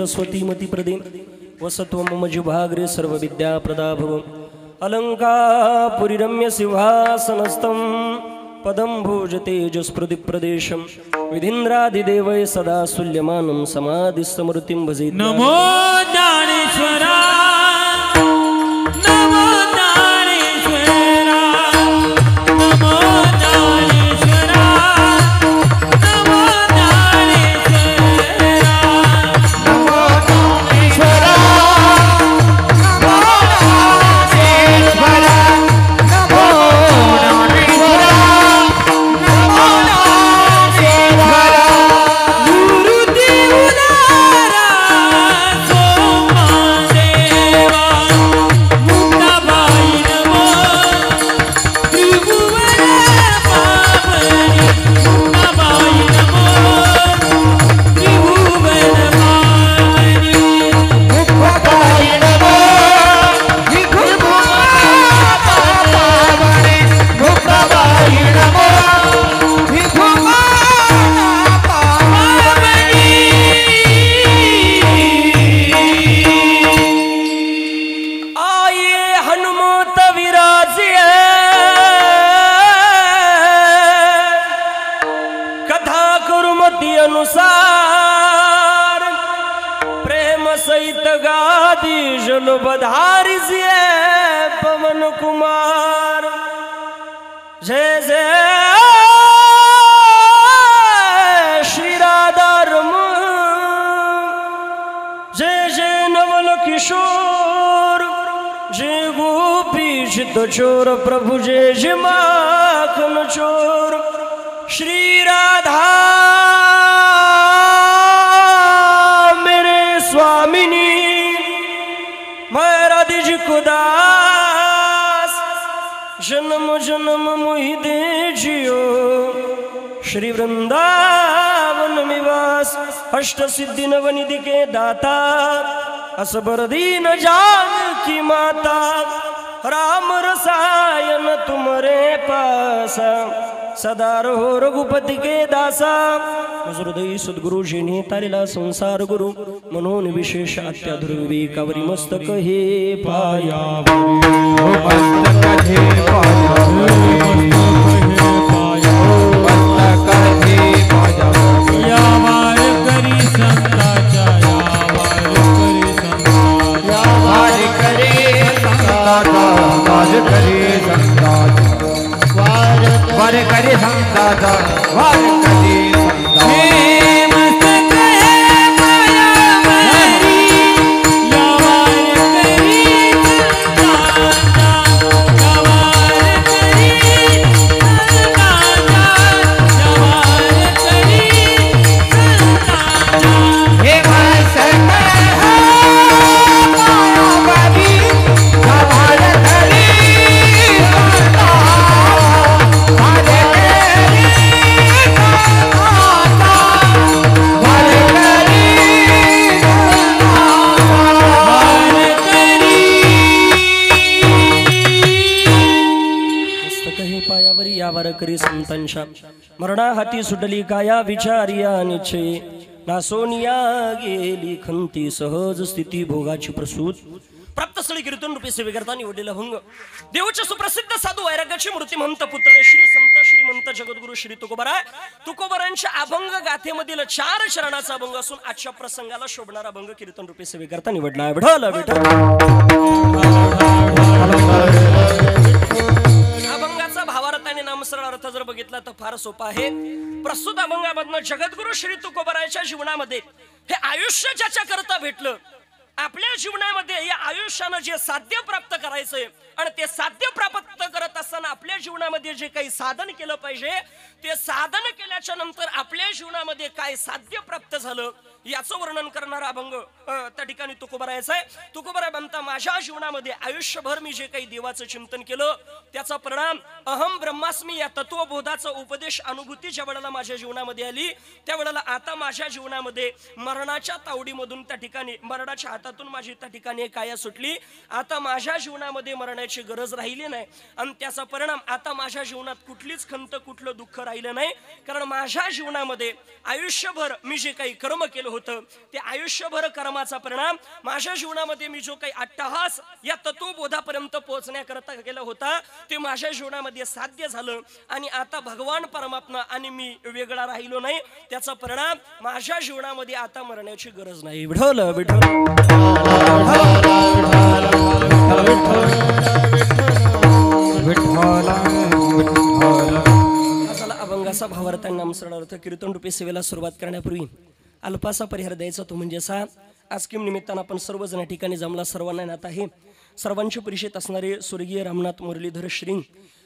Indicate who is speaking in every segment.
Speaker 1: सरस्वती मती प्रदे वसत्व मम जिह्वाग्रे सर्वविद्या प्रदा भव अलंकापुरी रम्य सिंहासनस्थं पदं भोजतेजस्पृति प्रदेशं विधीन्द्रादिदेवै सदा सुल्यमानं समाधिस्तमूर्तिं भजे
Speaker 2: नमो ज्ञानेश्वरा नमो ज्ञानेश्वरा नमो ज्ञानेश्वरा नमो ज्ञानेश्वरा
Speaker 3: नमो ज्ञानेश्वरा नमो ज्ञानेश्वरा नमो ज्ञानेश्वरा नमो ज्ञानेश्वरा
Speaker 2: गुरुदेव उदारा सोमादेवा मुक्ताबाई नमो त्रिभुवन पावनी मुक्ताबाई नमो त्रिभुवन पावनी
Speaker 3: मुक्ताबाई नमो विभुमापावने मुक्ताबाई नमो विभुमापावने
Speaker 1: आइए हनुमत विराजिए कथा कुरुमति अनुसार प्रेम सहित गादी जल बधारिजिए पवन कुमार जय जय श्री राधा रमण जय जय नवल किशोर जय गोपी चित चोर प्रभु जय जय माखन चोर श्री राधा मेरे स्वामिनी मैं राधे जी को दास जन्म जन्म मोहि दे जियो श्री वृंदावन निवास अष्ट सिद्धि नवनिधि के दाता असबर दीन जानकी माता राम रसायन तुम्हारे पास सदा रहो रघुपति के दासा हृदय सद्गुरु जिन्हें तारिला संसार गुरु मनोन विशेष अत्याधुर विवेकावरी मस्तक हे पाया
Speaker 3: मस्तक हे पाया मस्तक हे पाया
Speaker 2: या वार करी संताचा या वार करी संताचा
Speaker 3: वार करे संताचा वार करे संताचा वार करे संताचा
Speaker 2: हे मस्तक हे पाया वारी या वार करी संताचा या वार करी संताचा या वार करी संताचा
Speaker 3: हे मस्तक हे पाया वारी या वार करे संताचा वार करे
Speaker 1: मस्तक हे पायावरी यावर करी संतांच्या मरणा हाती सुटली काया विचारिया निश्चय नासोनिया गेली खंती सहज स्थिती भोगाची प्रसूत प्राप्त स्थळी कीर्तन रूपी सेवेकरता निवडलेला भंग देवच्या सुप्रसिद्ध साधू वैराग्याची मूर्ती महंत पुतळे श्री संत श्रीमंत जगद्गुरु श्री तुकोबरांच्या अभंग गाथेमधील 4 चरणाचा अभंग असून आजच्या प्रसंगाला शोभणारा भंग कीर्तन रूपी सेवेकरता निवडला आहे विठ्ठल विठ्ठल अभंगाचा भावार्थ आणि नामसरळ अर्थ जर बघितला तर फार सोपा आहे प्रस्तुत अभंगामधनं जगद्गुरु श्री तुकोबराच्या जीवनामध्ये हे आयुष्य ज्याच्या करता भेटलं आपल्या जीवनामध्ये या आयुष्यानं जे साध्य प्राप्त करायचंय आणि ते साध्य प्राप्त करत असताना आपल्या जीवनामध्ये जे काही साधन केलं पाहिजे ते साधन केल्याच्या नंतर आपल्या जीवनामध्ये काय साध्य प्राप्त झालं याचं वर्णन करणारा अभंग त्या ठिकाणी तुकोबरायचा आहे. तुकोबराय म्हणता माझ्या जीवनामध्ये आयुष्यभर मी जे काही देवाचं चिंतन केलं त्याचा परिणाम अहम ब्रह्मास्मी या तत्वबोधाचा उपदेश अनुभूती ज्या वेळेला माझ्या जीवनामध्ये आली त्यावेळेला आता माझ्या जीवनामध्ये मरणाच्या तावडीमधून त्या ठिकाणी मरणाच्या हातातून माझी त्या ठिकाणी काया सुटली. आता माझ्या जीवनामध्ये मरणाची गरज राहिली नाही आणि त्याचा परिणाम आता माझ्या जीवनात कुठलीच खंत कुठलं दुःख राहिलं नाही. कारण माझ्या जीवनामध्ये आयुष्यभर मी जे काही कर्म केलं होतं ते आयुष्यभर कर्माचा परिणाम माझ्या जीवनामध्ये मी जो काही अट्टहास या तत्वबोधापर्यंत पोहोचण्याकरता केला होता ते माझ्या जीवनामध्ये साध्य झालं आणि आता भगवान परमात्मा आणि मी वेगळा राहिलो नाही त्याचा परिणाम माझ्या जीवनामध्ये आता मरण्याची गरज नाही विठ्ठल विठ्ठल अभंगाचा भावार्थ आणि नामस्मरणार्थ कीर्तन रूपी सेवेला सुरुवात करण्यापूर्वी अल्पासा परिहार द्यायचा तो म्हणजे असा आज किम निमित्तानं आपण सर्वजण या ठिकाणी जमला सर्वांना ज्ञात आहे सर्वांचे परिचित असणारे स्वर्गीय रामनाथ मुरलीधर श्रींग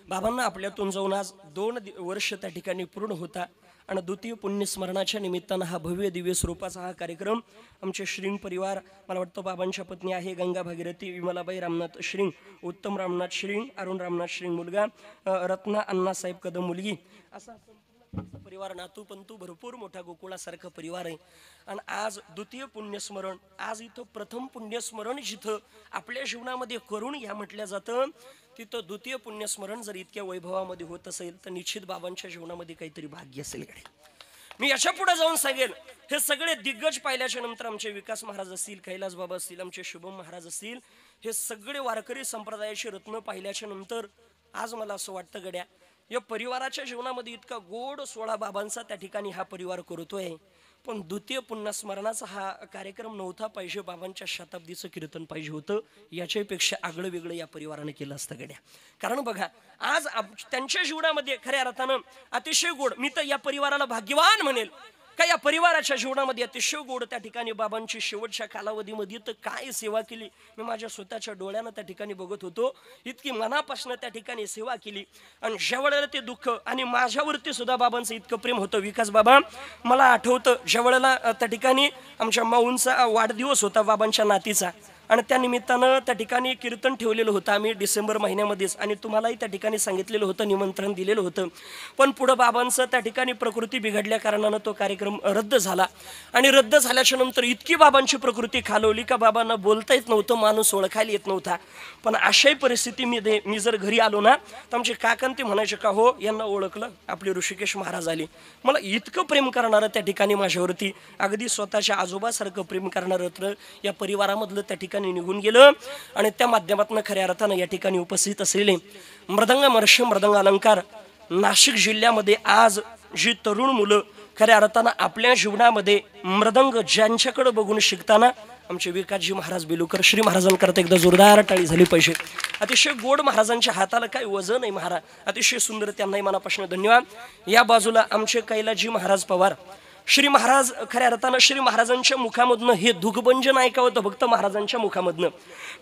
Speaker 1: बाबांना आपल्यातून जाऊन आज 2 वर्ष त्या ठिकाणी पूर्ण होता आणि द्वितीय पुण्यस्मरणाच्या निमित्तानं हा भव्य दिव्य स्वरूपाचा हा कार्यक्रम आमचे श्रींग परिवार मला वाटतं बाबांच्या पत्नी आहे गंगा भागीरथी विमलाबाई रामनाथ श्रींग उत्तम रामनाथ श्रींग अरुण रामनाथ श्रींग मुलगा रत्ना अण्णासाहेब कदम मुलगी असा परिवार नातू पंतू भरपूर मोठा गोकुळासारखा परिवार आहे आणि आज द्वितीय पुण्यस्मरण आज इथं प्रथम पुण्यस्मरण जिथं आपल्या जीवनामध्ये करून या म्हटलं जातं तिथं द्वितीय पुण्यस्मरण जर इतक्या वैभवामध्ये होत असेल तर निश्चित बाबांच्या जीवनामध्ये काहीतरी भाग्य असेल गडे मी याच्या पुढे जाऊन सांगेल हे सगळे दिग्गज पाहिल्याच्या नंतर आमचे विकास महाराज असतील कैलास बाबा असतील आमचे शुभम महाराज असतील हे सगळे वारकरी संप्रदायाचे रत्न पाहिल्याच्या नंतर आज मला असं वाटतं गड्या या परिवाराच्या जीवनामध्ये इतका गोड सोहळा बाबांचा त्या ठिकाणी हा परिवार करतोय पण द्वितीय पुण्यस्मरणाचा हा कार्यक्रम नव्हता पाहिजे बाबांच्या शताब्दीचं कीर्तन पाहिजे होतं याच्यापेक्षा आगळं वेगळं या परिवाराने केलं असतं गड्या कारण बघा आज त्यांच्या जीवनामध्ये खऱ्या अर्थानं अतिशय गोड मी तर या परिवाराला भाग्यवान म्हणेल का या परिवाराच्या जीवनामध्ये अतिशय गोड त्या ठिकाणी बाबांची शेवटच्या कालावधीमध्ये तर काय सेवा केली मी माझ्या स्वतःच्या डोळ्यानं त्या ठिकाणी बघत होतो इतकी मनापासून त्या ठिकाणी सेवा केली आणि ज्यावेळेला ते दुःख आणि माझ्यावरती सुद्धा बाबांचं इतकं प्रेम होतं विकास बाबा मला आठवतं ज्यावेळेला त्या ठिकाणी आमच्या माऊंचा वाढदिवस होता बाबांच्या नातीचा आणि त्या निमित्तानं त्या ठिकाणी कीर्तन ठेवलेलं होतं आम्ही डिसेंबर महिन्यामध्येच आणि तुम्हालाही त्या ठिकाणी सांगितलेलं होतं निमंत्रण दिलेलं होतं पण पुढं बाबांचं त्या ठिकाणी प्रकृती बिघडल्या कारणानं तो कार्यक्रम रद्द झाला आणि रद्द झाल्याच्या नंतर इतकी बाबांची प्रकृती खालवली का बाबांना बोलता येत नव्हतं माणूस ओळखायला येत नव्हता पण अशाही परिस्थितीमध्ये मी जर घरी आलो ना तर आमचे काकान ते म्हणायचे का हो यांना ओळखलं आपले ऋषिकेश महाराज आले मला इतकं प्रेम करणारं त्या ठिकाणी माझ्यावरती अगदी स्वतःच्या आजोबासारखं प्रेम करणारं या परिवारामधलं त्या ठिकाणी निघून गेलं आणि त्या माध्यमातून खऱ्या अर्थानं या ठिकाणी उपस्थित असलेले मृदंग महर्षी मृदंग अलंकार नाशिक जिल्ह्यामध्ये आज जी तरुण मुलं खऱ्या अर्थानं आपल्या जीवनामध्ये मृदंग ज्यांच्याकडे बघून शिकताना आमचे विकासजी महाराज बेलुकर श्री महाराजांकरता एकदा जोरदार टाळी झाली पाहिजे अतिशय गोड महाराजांच्या हाताला काही वजन आहे महाराज अतिशय सुंदर त्यांनाही मनापासून धन्यवाद या बाजूला आमचे कैलासजी महाराज पवार श्री महाराज खऱ्या अर्थानं श्री महाराजांच्या मुखामधनं हे दुग्भंजन ऐकावं होतं भक्त महाराजांच्या मुखामधनं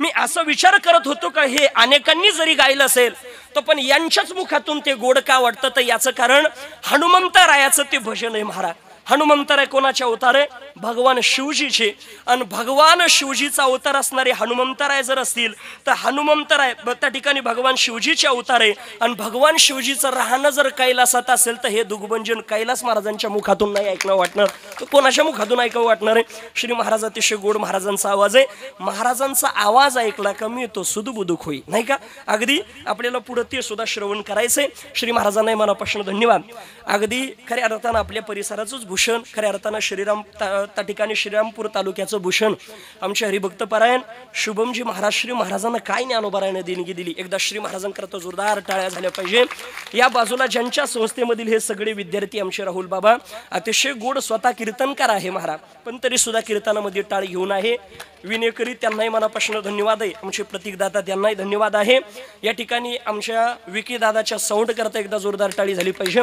Speaker 1: मी असा विचार करत होतो का हे अनेकांनी जरी गायलं असेल तर पण यांच्याच मुखातून ते गोड का वाटतं तर याचं कारण हनुमंतरायाचं ते भजन आहे महाराज हनुमंतराय कोणाचे अवतार आहे भगवान शिवजीचे आणि भगवान शिवजीचा अवतार असणारे हनुमंतराय जर असतील तर हनुमंतराय त्या ठिकाणी भगवान शिवजीचे अवतार आहे आणि भगवान शिवजीचं राहणं जर कैलासात असेल तर हे दुग्भंजन कैलास महाराजांच्या मुखातून नाही ऐकणं वाटणार तर कोणाच्या मुखातून ऐकावं वाटणार आहे श्री महाराज अतिशय गोड महाराजांचा आवाज आहे महाराजांचा आवाज ऐकला का मी तो सुदबुदुक होई नाही का अगदी आपल्याला पुढे ते सुद्धा श्रवण करायचंय श्री महाराजांनाही मनापासून धन्यवाद अगदी खऱ्या अर्थानं आपल्या परिसराचंच भूषण खऱ्या अर्थानं श्रीराम त्या ठिकाणी श्रीरामपूर तालुक्याचं भूषण आमचे हरिभक्त पारायण शुभमजी महाराज श्री महाराजांना काय ज्ञानोबारायण देणगी दिली एकदा श्री महाराजांकरता जोरदार टाळ्या झाल्या पाहिजे या बाजूला ज्यांच्या संस्थेमधील हे सगळे विद्यार्थी आमचे राहुल बाबा अतिशय गोड स्वतः कीर्तनकार आहे महाराज पण तरी सुद्धा कीर्तनामध्ये टाळी घेऊन आहे विनेकरी त्यांनाही मनापासून धन्यवाद आहे आमचे प्रतीकदाता त्यांनाही धन्यवाद आहे या ठिकाणी आमच्या विकी दादाच्या साऊंड करता एकदा जोरदार टाळी झाली पाहिजे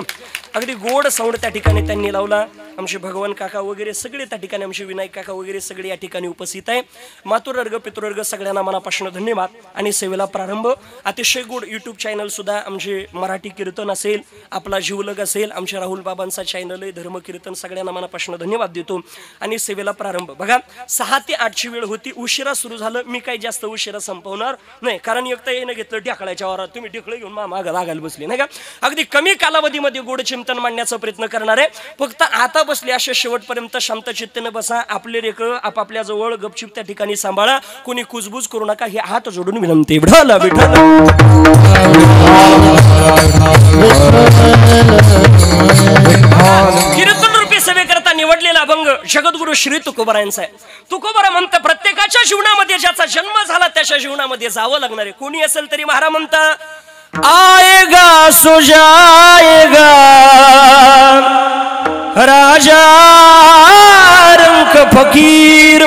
Speaker 1: अगदी गोड साऊंड त्या ठिकाणी त्यांनी लावला आमचे भगवान काका वगैरे सगळे त्या ठिकाणी आमचे विनायक काका वगैरे सगळे या ठिकाणी उपस्थित आहे मातुवर्ग पितृवर्ग सगळ्यांना मनापासून धन्यवाद आणि सेवेला प्रारंभ अतिशय गोड यूट्यूब चॅनल सुद्धा आमचे मराठी कीर्तन असेल आपला जीवलग असेल आमच्या राहुल बाबांचा चॅनल आहे धर्म कीर्तन सगळ्यांना मनापासून धन्यवाद देतो आणि सेवेला प्रारंभ बघा 6 ते 8ची वेळ होती उशिरा सुरू झालं मी काही जास्त उशिरा संपवणार नाही कारण एकदा येणं घेतलं ढेकळाच्या वारात तुम्ही ढेकळे घेऊन मागं लागायला बसले नाही का अगदी कमी कालावधीमध्ये गोड चिंतन मांडण्याचा प्रयत्न करणार आहे फक्त आता बसले असे शेवटपर्यंत शांत चित्तेने बसा आपले रेकळ आपापल्या जवळ गपचिप त्या ठिकाणी सांभाळा कोणी कुजबूज करू नका हे हात जोडून विनंती विठ्ठल विठ्ठल कीर्तन रूपी सेवेकरता निवडलेला अभंग जगद्गुरु श्री तुकोबारायांचा आहे. तुकोबारा म्हणतं प्रत्येकाच्या जीवनामध्ये ज्याचा जन्म झाला त्याच्या जीवनामध्ये जावं लागणार आहे. कोणी असेल तरी महाराज म्हणता आएगा सो जाएगा राजा रंक फकीर.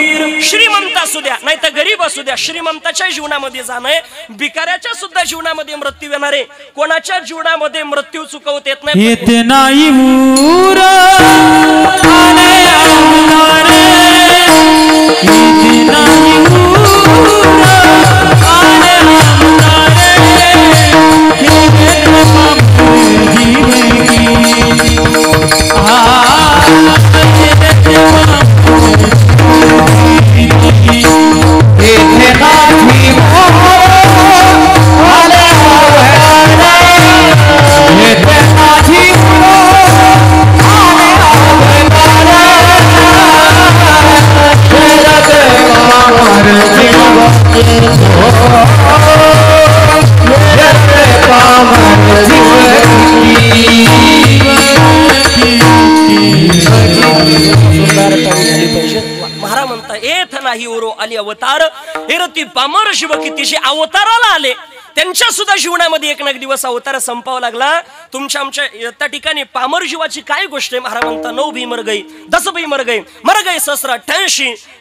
Speaker 1: श्रीमंत असू द्या नाही तर गरीब असू द्या, श्रीमंताच्या जीवनामध्ये जाणं आहे, भिकाऱ्याच्या सुद्धा जीवनामध्ये मृत्यू येणार आहे. कोणाच्या जीवनामध्ये मृत्यू चुकवता येत नाही.
Speaker 2: येते नाही ऊर आले आमदारे, येते नाही ऊर आले आमदारे, येते बापू जीवगी
Speaker 1: महाराज म्हणता येत नाही ओरो आली अवतार एरती पामर शिव कितीशी अवताराला आले. त्यांच्या सुद्धा जीवनामध्ये एक ना एक दिवस अवतार संपावा लागला. तुमच्या आमच्या त्या ठिकाणी पामर जीवाची काय गोष्ट आहे. महाराज म्हणता 9 भी मर गई, 10 भी मर गई सहस्र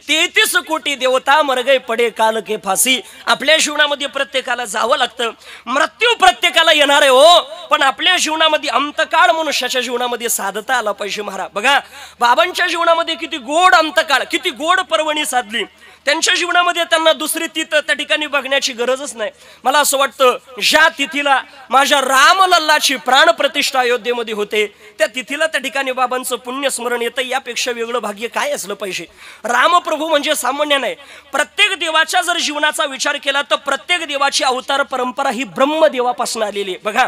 Speaker 1: 33 कोटी देवता मर गई पडे काल के फासी. आपल्या जीवनामध्ये प्रत्येकाला जावं लागतं, मृत्यू प्रत्येकाला येणार आहे हो, पण आपल्या जीवनामध्ये अंतकाळ मनुष्याच्या जीवनामध्ये साधता आला पाहिजे. महाराज बघा बाबांच्या जीवनामध्ये किती गोड अंतकाळ, किती गोड पर्वणी साधली. त्यांच्या जीवनामध्ये त्यांना दुसरी तिथ त्या ठिकाणी बघण्याची गरजच नाही. मला असं वाटतं ज्या तिथीला माझ्या रामलल्लाची प्राण प्रतिष्ठा अयोध्येमध्ये होते त्या तिथीला त्या ठिकाणी बाबांचं पुण्य स्मरण येतं. यापेक्षा वेगळं भाग्य काय असलं पाहिजे. रामप्रभू म्हणजे सामान्य नाही. प्रत्येक देवाच्या जर जीवनाचा विचार केला तर प्रत्येक देवाची अवतार परंपरा ही ब्रह्मदेवापासून आलेली आहे. बघा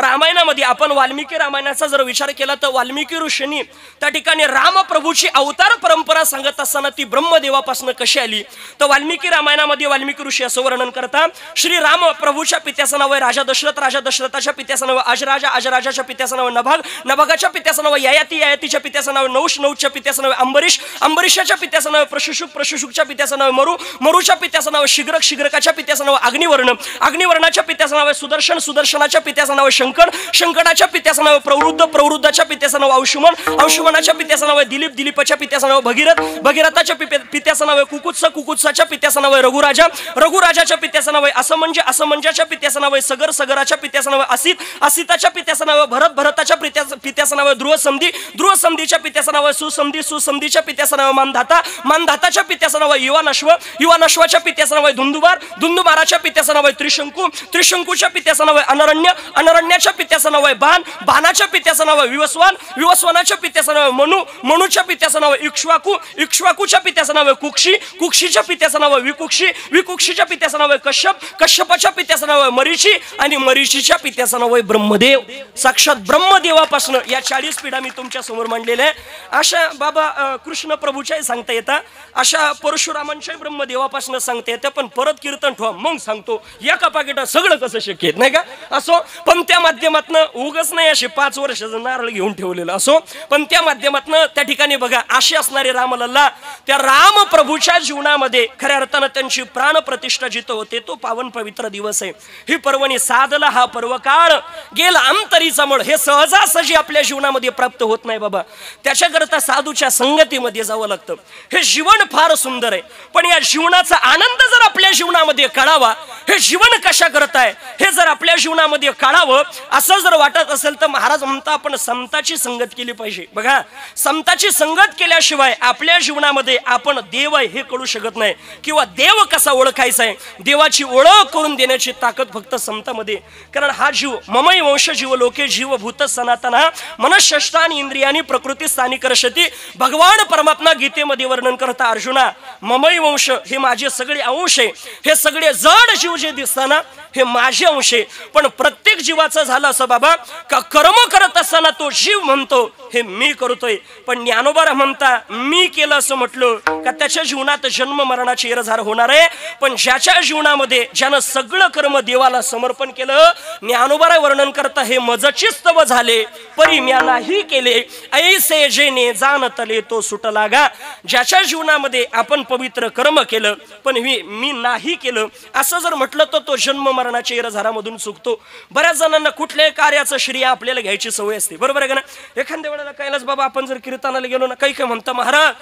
Speaker 1: रामायणामध्ये आपण वाल्मिकी रामायणाचा जर विचार केला तर वाल्मिकी ऋषींनी त्या ठिकाणी रामप्रभूची अवतार परंपरा सांगत असताना ती ब्रह्मदेवापासून कशी आली तर वाल्मिकी रामायणामध्ये वाल्मिकी ऋषी असं वर्णन करतात. श्री राम प्रभूच्या पित्याचं नाव आहे राजा दशरथ, राजा दशरथाच्या पित्याचं नाव अजराजा, अजराजाच्या पित्याचं नाव नभाग, नभागाच्या पित्याचं नाव ययाती, ययातीच्या पित्याचं नाव नहुष, नहुषच्या पित्याचं नाव अंबरीश, अंबरीशाच्या पित्याचं नाव प्रशुशुक, प्रशुशुकच्या पित्याचं नाव मरु, मरुच्या पित्याचं नाव शिग्रक, शिग्रकाच्या पित्याचं नाव अग्निवर्ण, अग्निवर्णाच्या पित्याचं नाव सुदर्शन, सुदर्शनाच्या पित्याचं नाव शंकर, शंकराच्या पित्याचं नाव प्रवृद्ध, प्रवृद्धाच्या पित्याचं नाव अंशुमन, अंशुमनाच्या पित्याचं नाव दिलीप, दिलीपाच्या पित्याचं नाव भगीरथ, भगीरथाच्या पित्याचं नाव कुकुत्स, कुकुत्साच्या पित्याचं नाव रघुराजा, रघुराजाच्या पित्याचं नाव असमंज, असमंजाच्या पित्याचं नाव सगर, सगराच्या पित्याचं नाव असित, असिताच्या पित्याचं नाव भरत, भरताच्या पित्याचं नाव ध्रुवसंधी, ध्रुवसंधीच्या पित्याचं नाव सुसंधी, सुसंधीच्या पित्याचं नाव मानधाता, मानधाताच्या पित्याचं नाव युवानश्व, युवानश्वाच्या पित्याचं नाव धुंदुबार, धुंदुबाराच्या पित्याचं नाव त्रिशंकू, त्रिशंकूच्या पित्याचं नाव अनरण्य, अनरण्याच्या पित्याचं नाव बाण, बाणाच्या पित्याचं नाव विवस्वान, विवस्वानाच्या पित्याचं नाव मनु, मनुच्या पित्याचं नाव इक्ष्वाकू, इक्ष्वाकूच्या पित्याचं नाव कुक्षी, कुक्षीच्या पित्याचं नाव विकुक्षी, विकुक्षीच्या पित्याचं नाव कश्यप, कश्यपाच्या पित्याचं नाव मरीची आणि मरीचीच्या पित्याचं नाव ब्रह्मदेव. साक्षात ब्रह्मदेवापासून या 40 पिढ्या मी तुमच्या समोर मांडलेल्या आहे. अशा बाबा कृष्ण प्रभूच्याही सांगता येतात, अशा परशुरामांच्या ब्रह्मदेवापासून सांगता येतं. पण परत कीर्तन ठेवा मग सांगतो एका पाकिटात सगळं कसं शक्य नाही का. असो पण त्या माध्यमातून उगच नाही असे 5 वर्षाचं नारळ घेऊन ठेवलेलं असो, पण त्या माध्यमातून त्या ठिकाणी बघा असे असणारे रामलल्ला त्या राम प्रभूच्या जीवनामध्ये खऱ्या अर्थानं त्यांची प्राण प्रतिष्ठा जिथं होते तो पावन पवित्र दिवस आहे. ही पर्वणी साधला हा पर्वकाळ गेला अंतरीचा मळ. हे सहजासहजी आपल्या जीवनामध्ये प्राप्त होत नाही बाबा. त्याच्याकरता साधूच्या संगतीमध्ये जावं लागतं. हे जीवन फार सुंदर आहे, पण या जीवनाचा आनंद जर आपल्या जीवनामध्ये काढावा, हे जीवन कशा करताय हे जर आपल्या जीवनामध्ये काढावं असं जर वाटत असेल तर महाराज म्हणता आपण समताची संगत केली पाहिजे. बघा समताची संगत केल्याशिवाय आपल्या जीवनामध्ये आपण देव आहे हे कळू शकत नाही, किंवा देव कसा ओळखायचा आहे देवाची ओळख करून देण्याची ताकद फक्त समतामध्ये. कारण हा जीव ममई वंश जीव लोके जीव भूत सनातना मनःषष्ठानी इंद्रियानी प्रकृती स्थानी करशती. भगवान परमात्मा गीतेमध्ये वर्णन करता अर्जुना ममई वंश हे माझे सगळे अंश आहे, हे सगळे जड जीव जे दिसताना हे माझे अंश आहे. पण प्रत्येक जीवाचं झालं असं बाबा का कर्म करत असताना तो जीव म्हणतो हे मी करतोय, पण ज्ञानोबा म्हणता मी केलं असं म्हटलं का त्याच्या जीवनात जन्म मरणाची येरझार होणार आहे, पण ज्याच्या जीवनामध्ये ज्यानं सगळं कर्म देवाला समर्पण केलं, ज्ञानोबा वर्णन करता हे मजचीच तव झाले परी म्या नाही केले, ऐसे जेने जाणतले तो सुट लागा. ज्याच्या जीवनामध्ये आपण पवित्र कर्म केलं पण मी नाही केलं असं जर म्हटलं तर तो जन्म मरणाच्या येरझारामधून चुकतो. बऱ्याच जणांना कुठल्याही कार्याचं श्रेय आपल्याला घ्यायची सवय असते, बरोबर आहे का ना. एखाद्या वेळेला कैलास बाबा आपण जर कीर्तनाला गेलो ना, काही काय म्हणता महाराज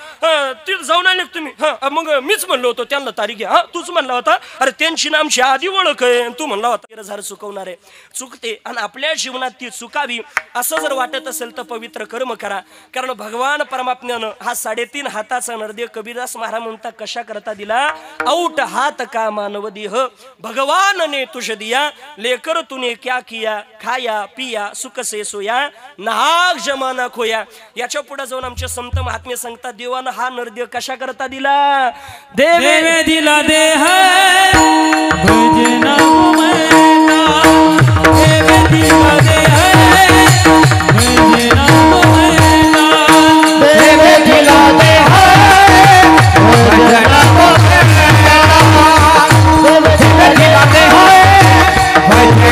Speaker 1: तिथे जाऊन आले तुम्ही, मग मीच म्हणलो होतो त्यांना तारीख घ्या, तूच म्हणला होता, अरे त्यांची ना आमची आधी ओळख आहे, तू म्हणला होता. येरझार चुकवणार आहे, चुकते. आणि आपल्या जीवनात ती चुकावी असं जर वाटत असेल तर पवित्र कर्म करा. कारण भगवान परमात्म्यानं हा 3.5 हाताचा नरदेव कबीरदास महाराज म्हणता कशा करता दिला, औट हात का मानव देह भगवान ने तुझ दिया, लेकर तूने क्या किया, खाया पिया सुख से सोया, नाग जमाना खोया. याच्या पुढे जाऊन आमचे संत महात्मे सांगतात देवानं हा नरदेव कशा करता दिला,
Speaker 2: देवे दिला देह भजना मैना, देवे दिला देह भजना मैना,
Speaker 3: देवे दिला देह भजना मैना, देवे दिला देह भजना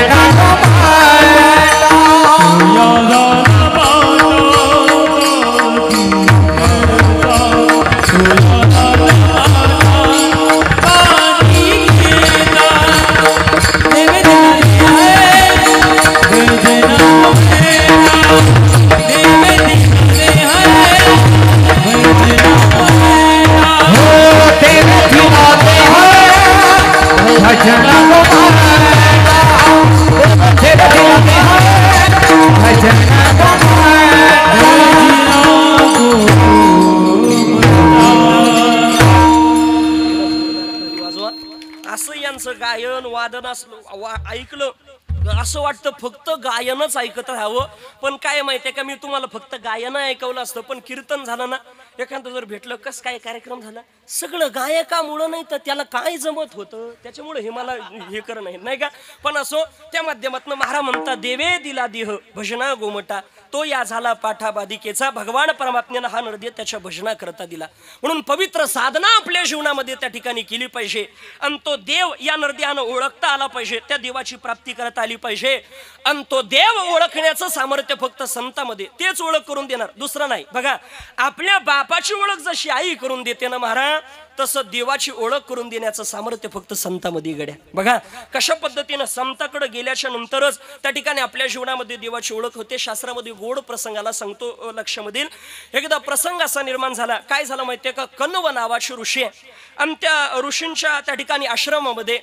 Speaker 1: असं यांचं गायन वादन ऐकलं असं वाटतं फक्त गायनच ऐकत राहावं. पण काय माहितीये का, मी तुम्हाला फक्त गायन ऐकवलं असतं, पण कीर्तन झालं ना, एखादं जर भेटलं कस काय कार्यक्रम झाला, सगळं गायकामुळं नाही तर त्याला काय जमत होतं त्याच्यामुळे हे मला हे करणं नाही का. पण असो, त्या माध्यमातून महाराज म्हणता देवे दिला देह भजना गोमटा, तो या झाला पाठा बाधिकेचा. भगवान परमात्म्यानं हा नरदेव त्याच्या भजना करता दिला. म्हणून पवित्र साधना आपल्या जीवनामध्ये त्या ठिकाणी केली पाहिजे. आणि तो देव या नरदेवानं ओळखता आला पाहिजे, त्या देवाची प्राप्ती करता आली पाहिजे. आणि तो देव ओळखण्याचं सामर्थ्य फक्त संतांमध्ये, तेच ओळख करून देणार, दुसरं नाही. बघा, आपल्या बापाची ओळख जशी आई करून देते ना महाराज, तसं देवाची ओळख करून देण्याचं सामर्थ्य फक्त संतांमध्ये गड्या. बघा कशा पद्धतीनं संताकडे गेल्याच्या नंतरच त्या ठिकाणी आपल्या जीवनामध्ये देवाची ओळख होते. शास्त्रामध्ये गोड प्रसंगाला सांगतो लक्षामध्ये. एकदा प्रसंग असा निर्माण झाला, काय झालं माहितीये का, कण्व नावाची ऋषी आहे आणि त्या ऋषींच्या त्या ठिकाणी आश्रमामध्ये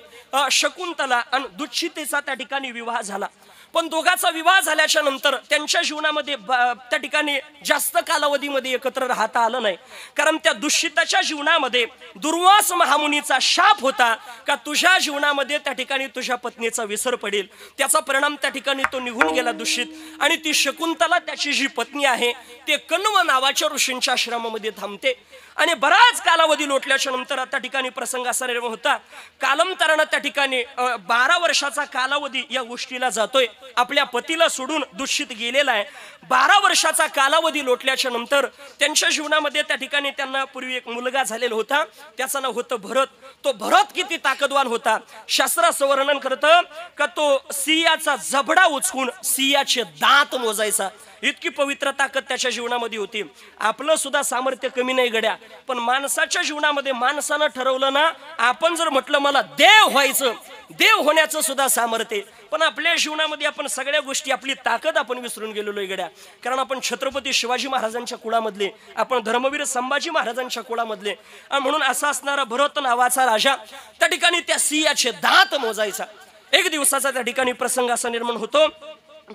Speaker 1: शकुंतला आणि दुच्छितेचा त्या ठिकाणी विवाह झाला. पण दोघांचा विवाह झाल्याच्या नंतर त्यांच्या जीवनामध्ये त्या ठिकाणी जास्त कालावधीमध्ये एकत्र राहता आलं नाही. कारण त्या दुष्यिताच्या जीवनामध्ये दुर्वास महामुनीचा शाप होता का तुझ्या जीवनामध्ये त्या ठिकाणी तुझ्या पत्नीचा विसर पडेल. त्याचा परिणाम त्या ठिकाणी तो निघून गेला दुष्यित. आणि ती शकुंतला त्याची जी पत्नी आहे ते कण्व नावाच्या ऋषींच्या आश्रमामध्ये थांबते. आणि बराच कालावधी लोटल्याच्या नंतर त्या ठिकाणी प्रसंग असा निर्माण होता, कालांतरानं त्या ठिकाणी 12 वर्षाचा कालावधी या गोष्टीला जातोय. आपल्या पतीला सोडून दुष्यित गेलेला आहे. 12 वर्षाचा कालावधी लोटल्याच्या नंतर त्यांच्या जीवनामध्ये त्या ठिकाणी त्यांना पूर्वी एक मुलगा झालेला होता, त्याचं नाव होतं भरत. तो भरत किती ताकदवान होता, शास्त्र असं वर्णन करतं का तो सिंहाचा जबडा उचकून सिंहाचे दात मोजायचा. इतकी पवित्र ताकद त्याच्या जीवनामध्ये होती. आपलं सुद्धा सामर्थ्य कमी नाही गड्या, पण माणसाच्या जीवनामध्ये माणसानं ठरवलं ना, आपण जर म्हटलं मला देव व्हायचं, देव होण्याचं सुद्धा सामर्थ्य. पण आपल्या जीवनामध्ये आपण सगळ्या गोष्टी, आपली ताकद आपण विसरून गेलेलो आहे गड्या. कारण आपण छत्रपती शिवाजी महाराजांच्या कुळामधले, आपण धर्मवीर संभाजी महाराजांच्या कुळामधले. म्हणून असा असणारा भरत नावाचा राजा त्या ठिकाणी त्या सिंहाचे दात मोजायचा. एक दिवसाचा त्या ठिकाणी प्रसंग असा निर्माण होतो,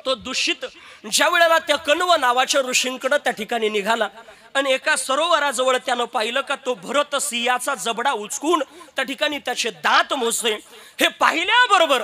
Speaker 1: तो दुष्यित ज्या वेळेला त्या कण्व नावाच्या ऋषींकडे त्या ठिकाणी निघाला आणि एका सरोवराजवळ त्यानं पाहिलं का तो भरत सिंहाचा जबडा उचकून त्या ठिकाणी त्याचे दात मोजतोय. हे पाहिल्याबरोबर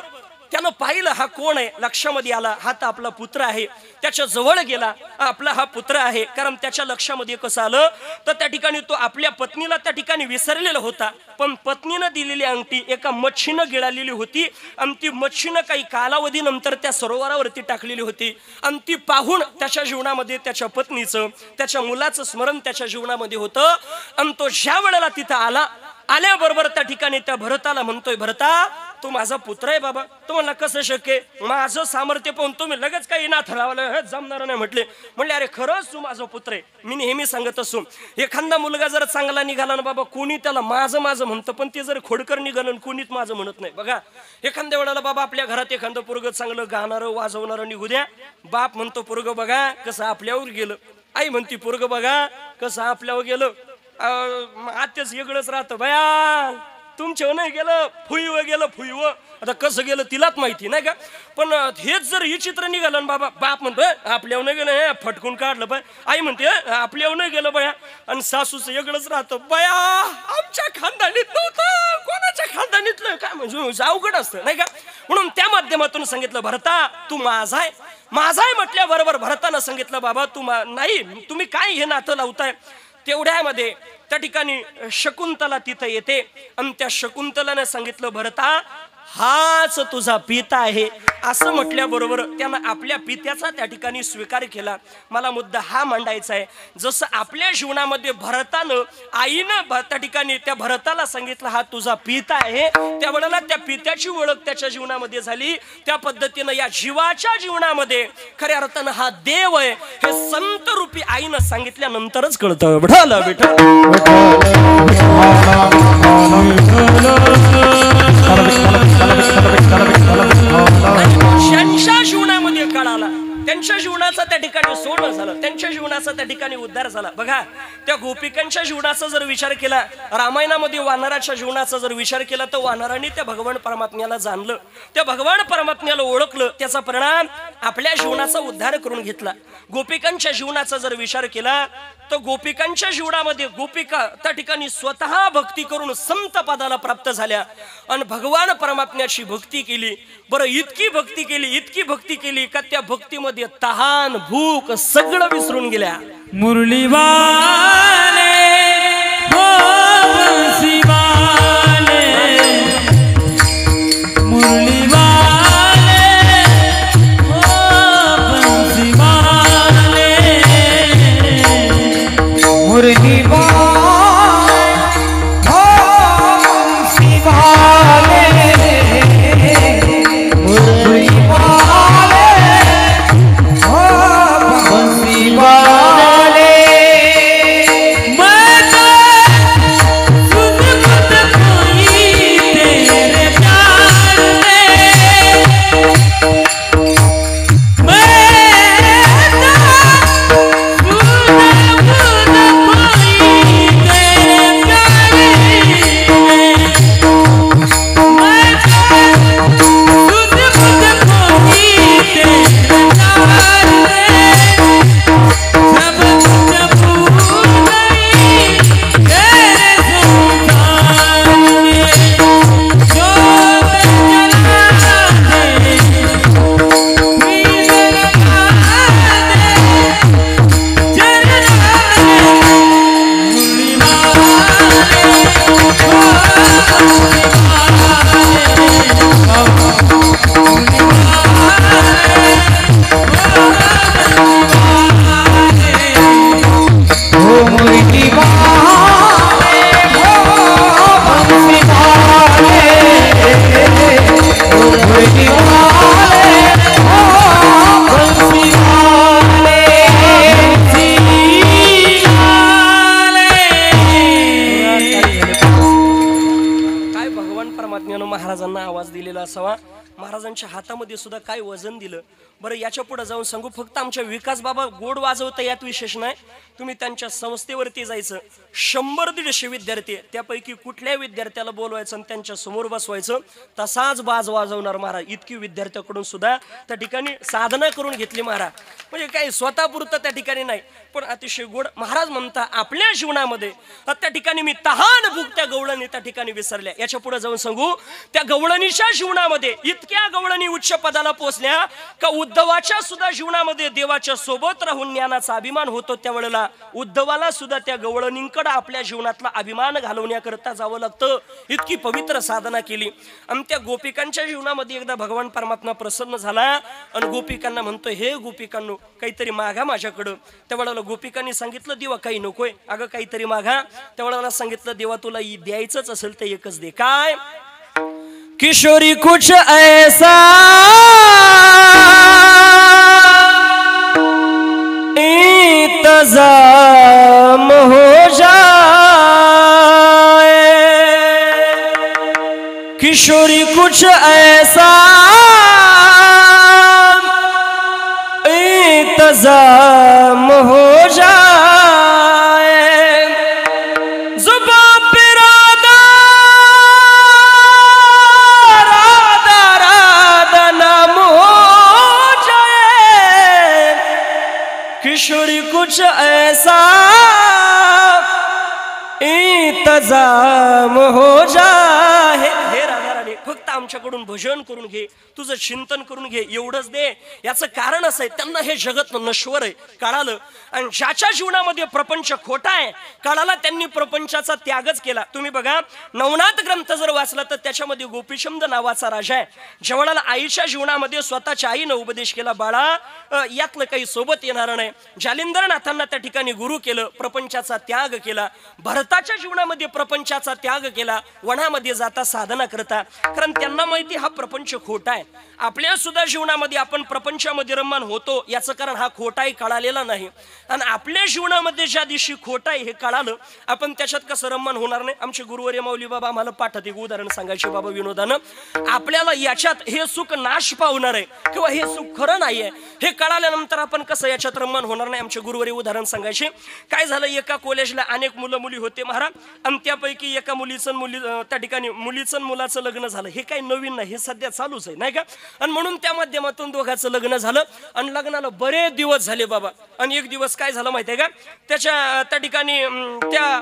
Speaker 1: त्यानं पाहिलं हा कोण आहे, लक्षामध्ये आला हा तर आपला पुत्र आहे. त्याच्या जवळ गेला, आपला हा पुत्र आहे. कारण त्याच्या लक्षामध्ये कसं आलं तर त्या ठिकाणी तो आपल्या पत्नीला त्या ठिकाणी विसरलेला होता, पण पत्नीनं दिलेली अंगठी एका मच्छीनं गिळालेली होती आणि ती मच्छीनं काही कालावधीनंतर त्या सरोवरावरती टाकलेली होती. आणि ती पाहून त्याच्या जीवनामध्ये त्याच्या पत्नीचं, त्याच्या मुलाचं स्मरण त्याच्या जीवनामध्ये होतं. आणि तो ज्या वेळेला तिथं आला आल्याबरोबर त्या ठिकाणी त्या भरताला म्हणतोय, भरता तू माझा पुत्र आहे बाबा. तो म्हणला कसं शक्य, माझं सामर्थ्य पाहून तुम्ही लगेच काही नाथ लावलं, जमणार नाही म्हटले. म्हणले अरे खरंच तू माझा पुत्र आहे. मी नेहमी सांगत असो, एखादा मुलगा जर चांगला निघाला ना बाबा, कोणी त्याला माझं माझं म्हणतं, पण ते जर खोडकर निघालं कोणीच माझं म्हणत नाही. बघा एखाद्या वेळेला बाबा आपल्या घरात एखादं पोरग चांगलं गाणारं वाजवणारं निघू द्या, बाप म्हणतो पोरग बघा कसं आपल्यावर गेलं, आई म्हणती पोरग बघा कसं आपल्यावर गेलं. आत्याच वेगळंच राहतं, बया तुमच्या नाही गेलं फुईव गेलं फुईव, आता कसं गेलं तिलाच माहिती नाही का. पण हेच जर ही चित्र निघालं बाबा, बाप म्हणतोय आपल्यावर नाही गेलं, हे फटकून काढलं बाय. आई म्हणते आपल्यावर नाही गेलं बया. आणि सासूचं वेगळंच राहतं, बया आमच्या खानदानीत नव्हतं, कोणाच्या खानदानीतलं काय म्हणजे अवघड असतं नाही का. म्हणून त्या माध्यमातून सांगितलं भरता तू माझा आहे. माझा आहे म्हटल्याबरोबर भरतानं सांगितलं बाबा तू नाही, तुम्ही काय हे नातं लावताय. तेवढ्यामध्ये त्या ठिकाणी शकुंतला तिथं येते आणि त्या शकुंतलाने सांगितलं भरता हाच तुझा पिता आहे. असं म्हटल्याबरोबर त्यानं आपल्या पित्याचा त्या ठिकाणी स्वीकार केला. मला मुद्दा हा मांडायचा आहे, जसं आपल्या जीवनामध्ये भरतानं आईनं त्या ठिकाणी त्या भरताला सांगितलं हा तुझा पिता आहे, त्यावेळेला त्या पित्याची ओळख त्याच्या जीवनामध्ये झाली. त्या पद्धतीनं या जीवाच्या जीवनामध्ये खऱ्या अर्थानं हा देव आहे हे संत रूपी आईनं सांगितल्यानंतरच कळतं. विठ्ठल ज्यांच्या जीवनामध्ये कळाला त्यांच्या जीवनाचा त्या ठिकाणी सोडणं झालं, त्यांच्या जीवनाचा त्या ठिकाणी उद्धार झाला. बघा त्या गोपिकांच्या जीवनाचा जर विचार केला, रामायणामध्ये वानराच्या जीवनाचा जर विचार केला, तर वानरांनी त्या भगवान परमात्म्याला जाणलं, त्या भगवान परमात्म्याला ओळखलं, त्याचा परिणाम आपल्या जीवनाचा उद्धार करून घेतला. गोपिकांच्या जीवनाचा जर विचार केला तर गोपिकांच्या जीवनामध्ये गोपिका त्या ठिकाणी स्वतः भक्ती करून संत पदाला प्राप्त झाल्या आणि भगवान परमात्म्याची भक्ती केली. बरं इतकी भक्ती केली का त्या भक्तीमध्ये तहान भूक सगळं विसरून गेल्या.
Speaker 2: मुरली वाले हो बंसी वाले, मुरली वाले हो बंसी वाले,
Speaker 3: मुरली वाले हो बंसी वाले, मुरली वाले हो बंसी वाले.
Speaker 2: मैं तो सुध बुध खोई तेरे प्यार में, मैं तो सुध बुध खोई तेरे प्यार में, मैं तो सुध बुध खोई तेरे प्यार में, सब कुछ भूल गई तेरे सुल्तान में, जो चला दे पीर लगा दे चरना मुरली
Speaker 3: हो मुरली वाले हो बंसी वाले, हो मुरली वाले हो बंसी वाले.
Speaker 1: काय भगवान परमात्म्यानं महाराजांना आवाज दिलेला असावा, महाराजांच्या हातामध्ये सुद्धा काय वजन दिलं. बरं याच्या पुढे जाऊन सांगू, फक्त आमच्या विकास बाबा गोड वाजवता यात विशेष नाही, तुम्ही त्यांच्या संस्थेवरती जायचं. 100-150 विद्यार्थी, त्यापैकी कुठल्या विद्यार्थ्याला बोलवायचं आणि त्यांच्या समोर बसवायचं, तसाच बाज वाजवणार महाराज. इतकी विद्यार्थ्याकडून सुद्धा त्या ठिकाणी साधना करून घेतली महाराज. म्हणजे काही स्वतःपुरतं त्या ठिकाणी नाही, पण अतिशय गोड. महाराज म्हणता आपल्या जीवनामध्ये त्या ठिकाणी मी तहान भूक त्या गवळणी त्या ठिकाणी विसरल्या. याच्या पुढे जाऊन सांगू, त्या गवळणीच्या जीवनामध्ये इतकी इतक्या गवळणी उच्च पदाला पोहोचल्या का उद्धवाच्या सुद्धा जीवनामध्ये देवाच्या सोबत राहून ज्ञानाचा अभिमान होतो. त्यावेळेला उद्धवाला सुद्धा त्या गवळणींकडे आपल्या जीवनातला अभिमान घालवण्याकरता जावं लागतं. इतकी पवित्र साधना केली. आणि त्या गोपिकांच्या जीवनामध्ये एकदा भगवान परमात्मा प्रसन्न झाला आणि गोपिकांना म्हणतो, हे गोपिकांनो काहीतरी मागा माझ्याकडं. त्यावेळेला गोपिकांनी सांगितलं, देवा काही नकोय. अगं काहीतरी मागा. त्यावेळेला सांगितलं, देवा तुला द्यायचंच असेल तर एकच दे. काय? किशोरी कुछ ऐसा इंतजाम हो जाए, किशोरी कुछ ऐसा इंतजाम हो जाए, जुबां पे राधा राधा राधा नाम हो जाए, किशोरी कुछ ऐसा इंतजाम हो जाए. हे राधा राणी फक्त आमच्याकडून भजन करून घे, तुझं चिंतन करून घे, एवढंच दे. याचं कारण असं आहे, त्यांना हे जगत नश्वर आहे कळालं. आणि ज्याच्या जीवनामध्ये प्रपंच खोटा आहे कळाला, त्यांनी प्रपंचाचा त्यागच केला. तुम्ही बघा नवनाथ ग्रंथ जर वाचला तर त्याच्यामध्ये गोपीचंद नावाचा राजा आहे. ज्यावेळेला आईच्या जीवनामध्ये स्वतःच्या आईनं उपदेश केला, बाळा यातलं काही सोबत येणार नाही. जालिंदरनाथांना त्या ठिकाणी गुरु केलं, प्रपंचाचा त्याग केला. भरताच्या जीवनामध्ये प्रपंचाचा त्याग केला, वनामध्ये जाता साधना करता. कारण त्यांना माहिती हा प्रपंच खोटा आहे. आपल्या सुद्धा जीवनामध्ये आपण प्रपंचामध्ये रममान होतो, याचं कारण हा खोटा आहे कळालेला नाही. आणि आपल्या जीवनामध्ये ज्या दिवशी खोटा आहे हे कळालं, आपण त्याच्यात कसं रममान होणार नाही. आमचे गुरुवर्य माऊली बाबा आम्हाला पाठात एक उदाहरण सांगायचे बाबा विनोदानं, आपल्याला याच्यात हे सुख नाश पावणार आहे किंवा हे सुख खरं नाहीये हे कळाल्यानंतर आपण कसं याच्यात रममान होणार नाही. आमचे गुरुवर्य उदाहरण सांगायचे. काय झालं, एका कॉलेजला अनेक मुलं मुली होते महाराज, आणि त्यापैकी एका मुलीचं त्या ठिकाणी मुलीचं मुलाचं लग्न झालं. हे काही नवीन नाही, हे सध्या चालूच आहे नाही का. आणि म्हणून त्या माध्यमातून दोघांचं लग्न झालं आणि लग्नाला बरेच दिवस झाले बाबा. आणि एक दिवस काय झालं माहितीये का, त्या ठिकाणी त्या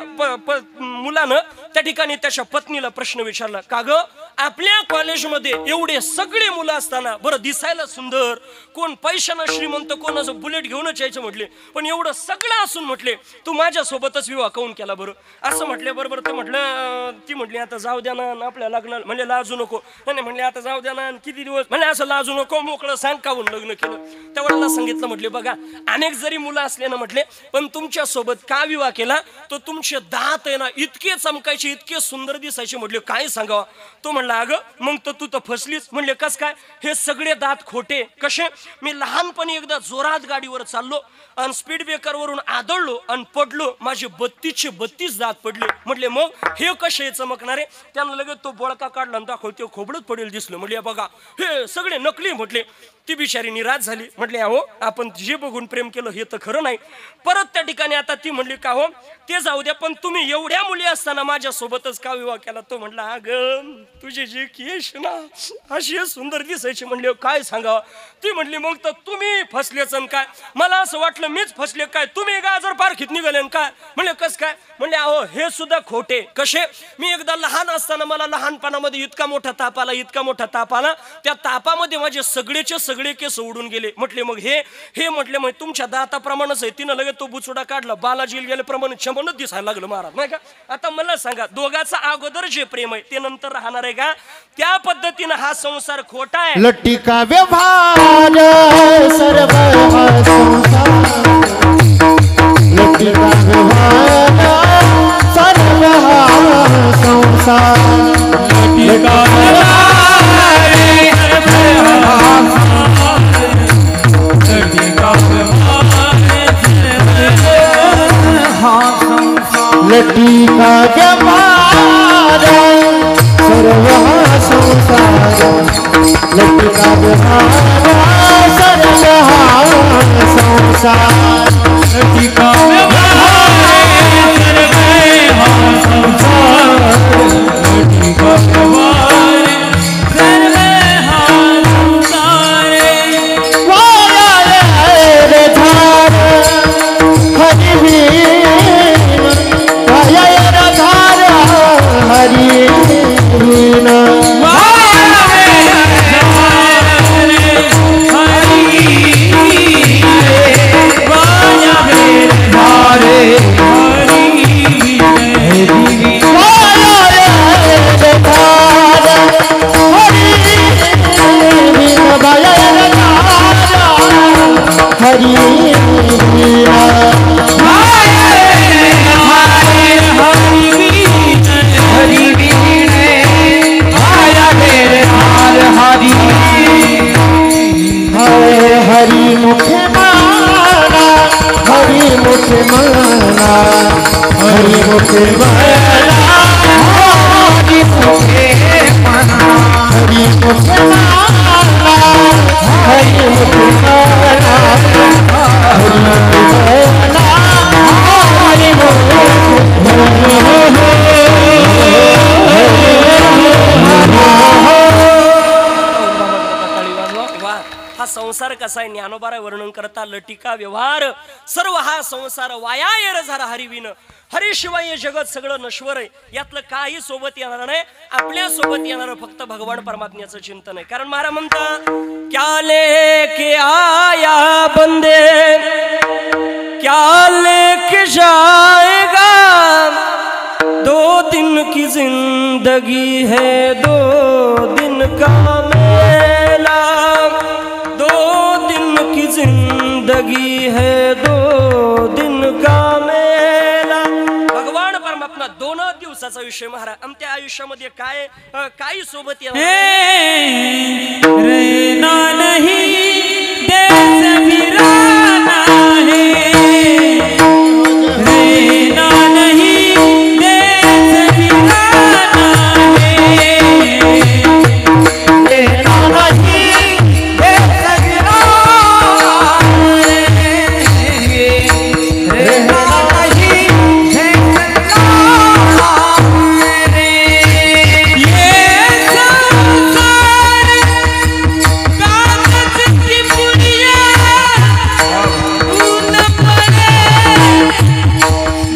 Speaker 1: मुलानं त्या ठिकाणी त्याच्या पत्नीला प्रश्न विचारला, का ग आपल्या कॉलेजमध्ये एवढे सगळे मुलं असताना बरं दिसायला सुंदर, कोण पैशानं श्रीमंत, कोण असं बुलेट घेऊनच यायचं म्हटले, पण एवढं सगळं असून म्हटले तू माझ्या सोबतच विवाह काऊन केला बरं असं म्हटले. बरोबर ते म्हटलं, ती म्हटली आता जाऊ द्या ना आपल्या लग्नाला. म्हणजे लाजू नको. नाही म्हणले आता जाऊ द्या ना, किती दिवस म्हणजे असं लाजू नको, मोकळं सांग काहून लग्न केलं. त्यावेळेला सांगितलं, म्हटले बघा अनेक जरी मुलं असले ना म्हटले, पण तुमच्या सोबत का विवाह केला, तो तुमचे दात आहे ना इतके चमकायचे, इतके सुंदर दिसायचे. म्हटले काय सांगावा. तो म्हणला, अगं मग तर तू तर फसलीच. म्हणले कस काय. हे सगळे दात खोटे. कसे. मी लहानपणी एकदा जोरात गाडीवर चाललो आणि स्पीड ब्रेकर वरून आदळलो आणि पडलो, माझे 32 दात पडले. म्हटले मग हे कसे चमकणारे. त्यानं लगेच तो बोळका काढला आणि दाखव ते खोबडच पडेल दिसलं. म्हटले बघा हे सगळे नकली. म्हटले ती बिचारी निराश झाली. म्हटले अहो आपण जे बघून प्रेम केलं हे तर खरं नाही. परत त्या ठिकाणी आता ती म्हणली, का हो ते जाऊ द्या, पण तुम्ही एवढ्या मुली असताना माझ्या सोबतच का विवाह केला. तो म्हटला, अगं तुझे जे केश ना अशी सुंदर दिसायची. म्हणले काय सांगावं. ती म्हणली मग तर तुम्ही फसलेच काय. मला असं वाटलं मीच फसले काय, तुम्ही गाजर पारखीत निघाले काय. म्हणले कस काय. म्हणले अहो हे सुद्धा खोटे. कसे. मी एकदा लहान असताना मला लहानपणामध्ये इतका मोठा ताप आला, त्या तापामध्ये माझे सगळेचे सगळे केस उडून गेले. म्हटले मग हे म्हटले मग तुमच्या दाताप्रमाणेच आहे. तिनं लगेच तो बुचुडा काढला, बालाजीला गेल्याप्रमाणे चमनच दिसायला लागलं महाराज नाही का. आता मला सांगा दोघांचा अगोदर जे प्रेम आहे ते नंतर राहणार आहे का. त्या पद्धतीनं हा संसार खोटा आहे.
Speaker 3: लट्टी का व्यवहार सर्व हा संसार, लट्टी का व्यवहार सर्व हा संसार, लट्टी का व्यवहार लट्टी का व्यवहार सर्व हा संसार, लट्टी का व्यवहार सर्व हा संसार, लट्टी का व्यवहार सर्व हा संसार, लट्टी का व्यवहार सर्व हा संसार. वाया रे धार हरी हरी हरिमुखे म्हणा हरिमुखे म्हणा हरिमुखे म्हणा हरिमुखे म्हणा हरिमुखे म्हणा
Speaker 1: हा संसार कसा आहे ज्ञानोबारा वर्णन करता लटिका व्यवहार सर्व हा संसार वाया येर झाला हरिविन हरीशिवाय हे जगत सगळं नश्वर आहे यातलं काही सोबत येणार नाही आपल्या सोबत येणार फक्त भगवान परमात्म्याचं चिंतन आहे कारण महाराज म्हणता क्या लेके आया बंदे क्या लेके जाएगा 2 दिन की जिंदगी है 2 दिन का मेला 2 दिन की जिंदगी है 2 दिन का मेला भगवान परमात्मा 2 दिवसाचा विषय महाराज आमच्या आयुष्यामध्ये काय काही सोबत येणार
Speaker 2: रहना नहीं देश वीराना है रहना नहीं देश वीराना है
Speaker 3: रहना नहीं देश वीराना है रहना नहीं देश वीराना है
Speaker 2: ये संसार कागज की पुड़िया ऊन पड़े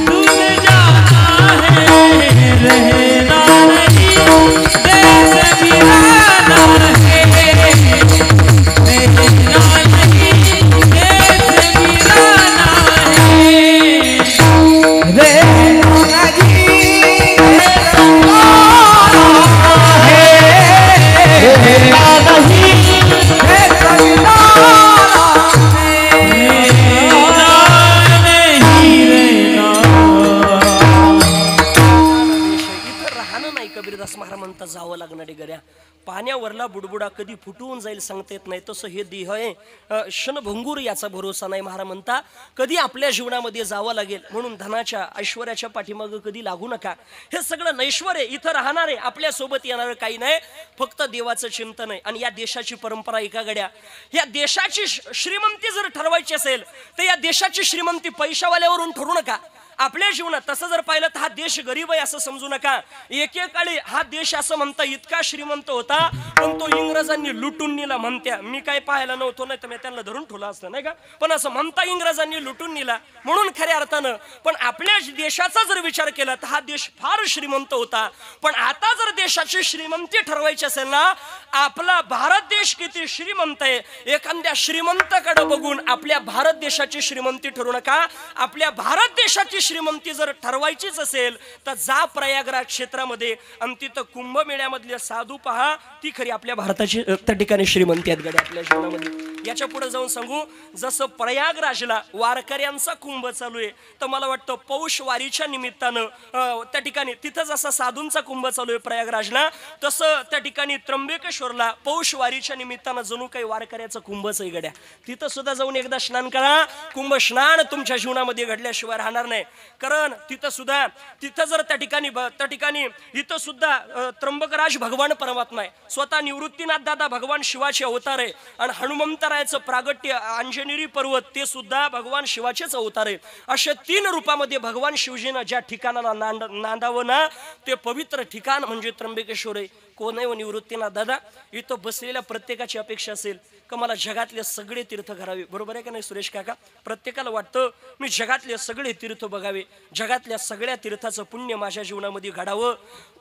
Speaker 2: डूब जाना है रहना नहीं देश वीराना है रहना नहीं देश वीराना
Speaker 1: इथं राहणं नाही कबीरदास महाराज म्हणता जावं लागणारी गड्या पाण्यावरला बुडबुडा कधी फुटून जाईल सांगता येत नाही तसं हे देह आहे क्षणभंगूर याचा भरोसा नाही महाराज म्हणता कधी आपल्या जीवनामध्ये जावं लागेल म्हणून धनाच्या ऐश्वर्याच्या पाठीमागं कधी लागू नका हे सगळं नैश्वर आहे इथं राहणार आहे आपल्या सोबत येणार काही नाही फक्त देवाचं चिंतन आहे आणि या देशाची परंपरा एका गड्या या देशाची श्रीमंती जर ठरवायची असेल तर या देशाची श्रीमंती पैशावाल्यावरून ठरू नका आपल्या जीवनात तसं जर पाहिलं तर हा देश गरीब आहे असं समजू नका एकेकाळी हा देश असं म्हणता इतका श्रीमंत होता पण तो इंग्रजांनी लुटून नेला म्हणत्या मी काय पाहायला नव्हतो नाही तर मी त्यांना धरून ठेवला असतं नाही का पण असं म्हणता इंग्रजांनी लुटून नेला म्हणून खऱ्या अर्थानं पण आपल्या देशाचा जर विचार केला तर हा देश फार श्रीमंत होता पण आता जर देशाची श्रीमंती ठरवायची असेल ना आपला भारत देश किती श्रीमंत आहे एखाद्या श्रीमंताकडे बघून आपल्या भारत देशाची श्रीमंती ठरू नका आपल्या भारत देशाची श्रीमंती जर ठरवायचीच असेल तर जा प्रयागराज क्षेत्रामध्ये आणि तिथं कुंभमेळ्यामधले साधू पहा ती खरी आपल्या भारताची त्या ठिकाणी श्रीमंती आहेत गड्या आपल्या जीवनामध्ये याच्या पुढे जाऊन सांगू जसं प्रयागराजला वारकऱ्यांचा कुंभ चालू आहे तर मला वाटतं पौष वारीच्या निमित्तानं त्या ठिकाणी तिथं जसा साधूंचा कुंभ चालू आहे प्रयागराजला तसं त्या ठिकाणी त्र्यंबकेश्वरला पौष वारीच्या निमित्तानं जणू काही वारकऱ्याचं कुंभच आहे गड्या तिथं सुद्धा जाऊन एकदा स्नान करा कुंभ स्नान तुमच्या जीवनामध्ये घडल्याशिवाय राहणार नाही कारण तिथं सुद्धा तिथं जर त्या ठिकाणी इथं सुद्धा त्र्यंबकराज भगवान परमात्मा आहे स्वतः निवृत्तीनाथ दादा भगवान शिवाचे अवतार आहे आणि हनुमंतरायाचं प्रागट्य अंजनेरी पर्वत ते सुद्धा भगवान शिवाचेच अवतार आहे अशा 3 रूपामध्ये भगवान शिवजीनं ज्या ठिकाणाला नांदावं ना ते पवित्र ठिकाण म्हणजे त्र्यंबकेश्वर आहे कोण आहे व निवृत्तीनाथ दादा इथं बसलेल्या प्रत्येकाची अपेक्षा असेल का मला जगातले सगळे तीर्थ करावे बरोबर आहे का नाही सुरेश काका प्रत्येकाला वाटतं मी जगातले सगळे तीर्थ बघावे जगातल्या सगळ्या तीर्थाचं पुण्य माझ्या जीवनामध्ये घडावं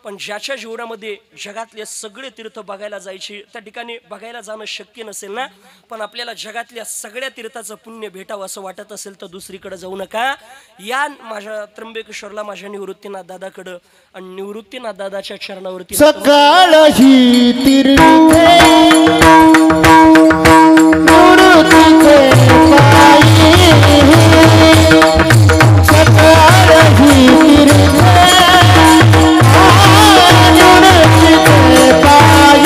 Speaker 1: पण ज्याच्या जीवनामध्ये जगातले सगळे तीर्थ बघायला जायची त्या ठिकाणी बघायला जाणं शक्य नसेल ना पण आपल्याला जगातल्या सगळ्या तीर्थाचं पुण्य भेटावं असं वाटत असेल तर दुसरीकडे जाऊ नका या माझ्या त्र्यंबकेश्वरला माझ्या निवृत्तीनाथ दादाकडं आणि निवृत्तीनाथ दादाच्या चरणावरती
Speaker 3: सकाळ ही तीर्थे निवृत्तीचे पायी सकाळ ही तीर्थे निवृत्तीचे पायी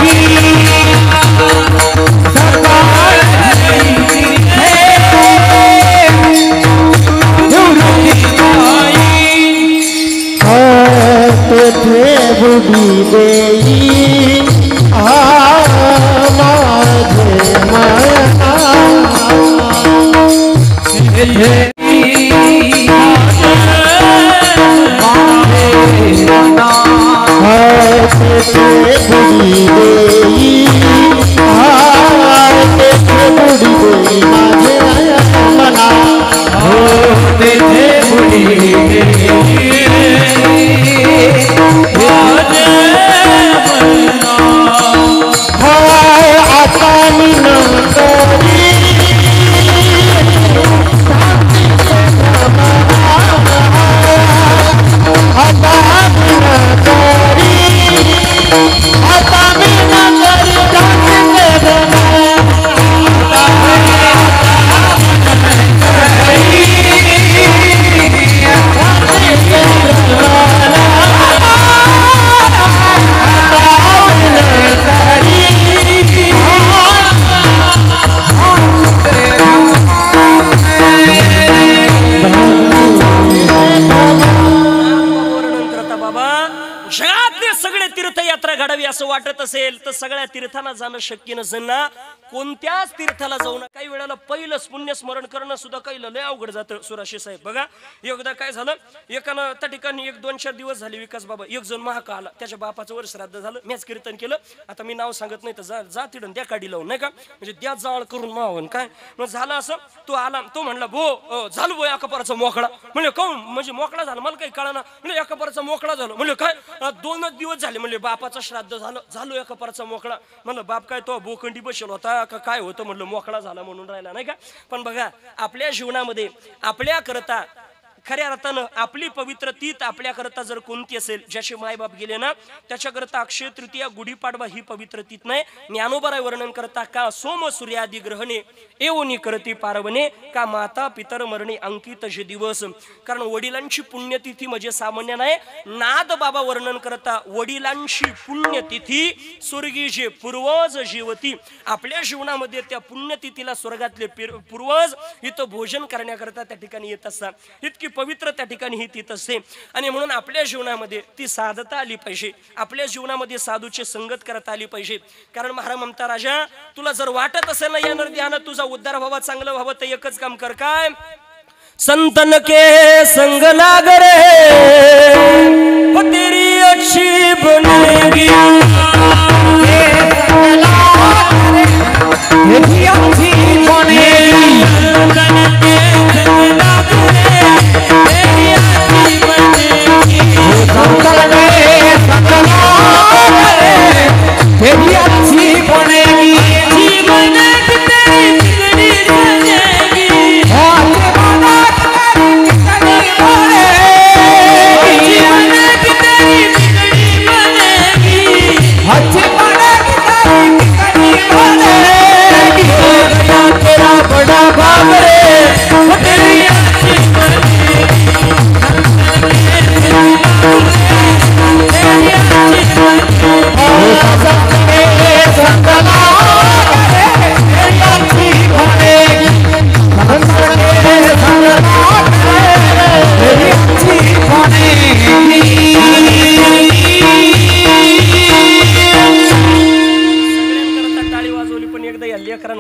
Speaker 3: निवृत्तीचे पायी सकाळ बुडी देई बुडी देई माझे मना
Speaker 2: तेथे बुडी
Speaker 3: आता मी नंतरी
Speaker 1: असं वाटत असेल तर सगळ्या तीर्थांना जाणं शक्य नसेल ना. कोणत्याच तीर्थाला जाऊ नका. काही वेळेला पहिलंच पुण्य स्मरण करणं सुद्धा काही लय अवघड जातं. सुराशी साहेब बघा, एकदा काय झालं, एकानं त्या ठिकाणी 1-2-4 दिवस झाले विकास बाबा एक जण महाका आला, त्याच्या बापाचं वर श्राद्ध झालं, मॅच कीर्तन केलं. आता मी नाव सांगत नाही तर जा तिडून द्या काढी लावून, नाही का, म्हणजे द्या जाळ करून मावन काय. मग झालं असं, तो आला, तो म्हणला भो झालं भो एका पराचा मोकळा. म्हणजे काऊन, म्हणजे मोकळा झाला, मला काही कळना. म्हणजे एका पराचा मोकळा झाला. म्हणजे काय, 2 दिवस झाले. म्हणजे बापाचं श्राद्ध झालं एका पराचा मोकळा. म्हणलं बाप काय तो बोखंडी बसेल होता का काय होतं, म्हणलं मोकळा झाला म्हणून राहिला, नाही का. पण बघा, आपल्या जीवनामध्ये आपल्या करता खऱ्या अर्थानं आपली पवित्र तीत आपल्याकरता जर कोणती असेल, ज्याचे मायबाप गेले ना त्याच्याकरता अक्षय तृतीया गुढीपाडवा ही पवित्र तीत नाही. ज्ञानोबराय वर्णन करता का सोम सूर्यादी ग्रहणे एवनी करती पारवणे का माता पितर मरणे अंकित जे दिवस. कारण वडिलांची पुण्यतिथी म्हणजे सामान्य नाही. नाद बाबा वर्णन करता वडिलांची पुण्यतिथी स्वर्गीय जे पूर्वज जीवती. आपल्या जीवनामध्ये त्या पुण्यतिथीला स्वर्गातले पूर्वज इथं भोजन करण्याकरता त्या ठिकाणी येत असतात. इतकी पवित्र त्या ठिकाणी ही तीत असते. आणि म्हणून आपल्या जीवनामध्ये ती साधता आली पाहिजे. आपल्या जीवनामध्ये साधूची संगत करता आली पाहिजे. कारण महाराज म्हणता, राजा तुला जर वाटत असेल ना या नर्द्यानं तुझा उद्धार व्हावा, चांगलं व्हावं, तर एकच काम कर, काय, संतन के संग लाग रे हो तेरी अच्छी बनेगी.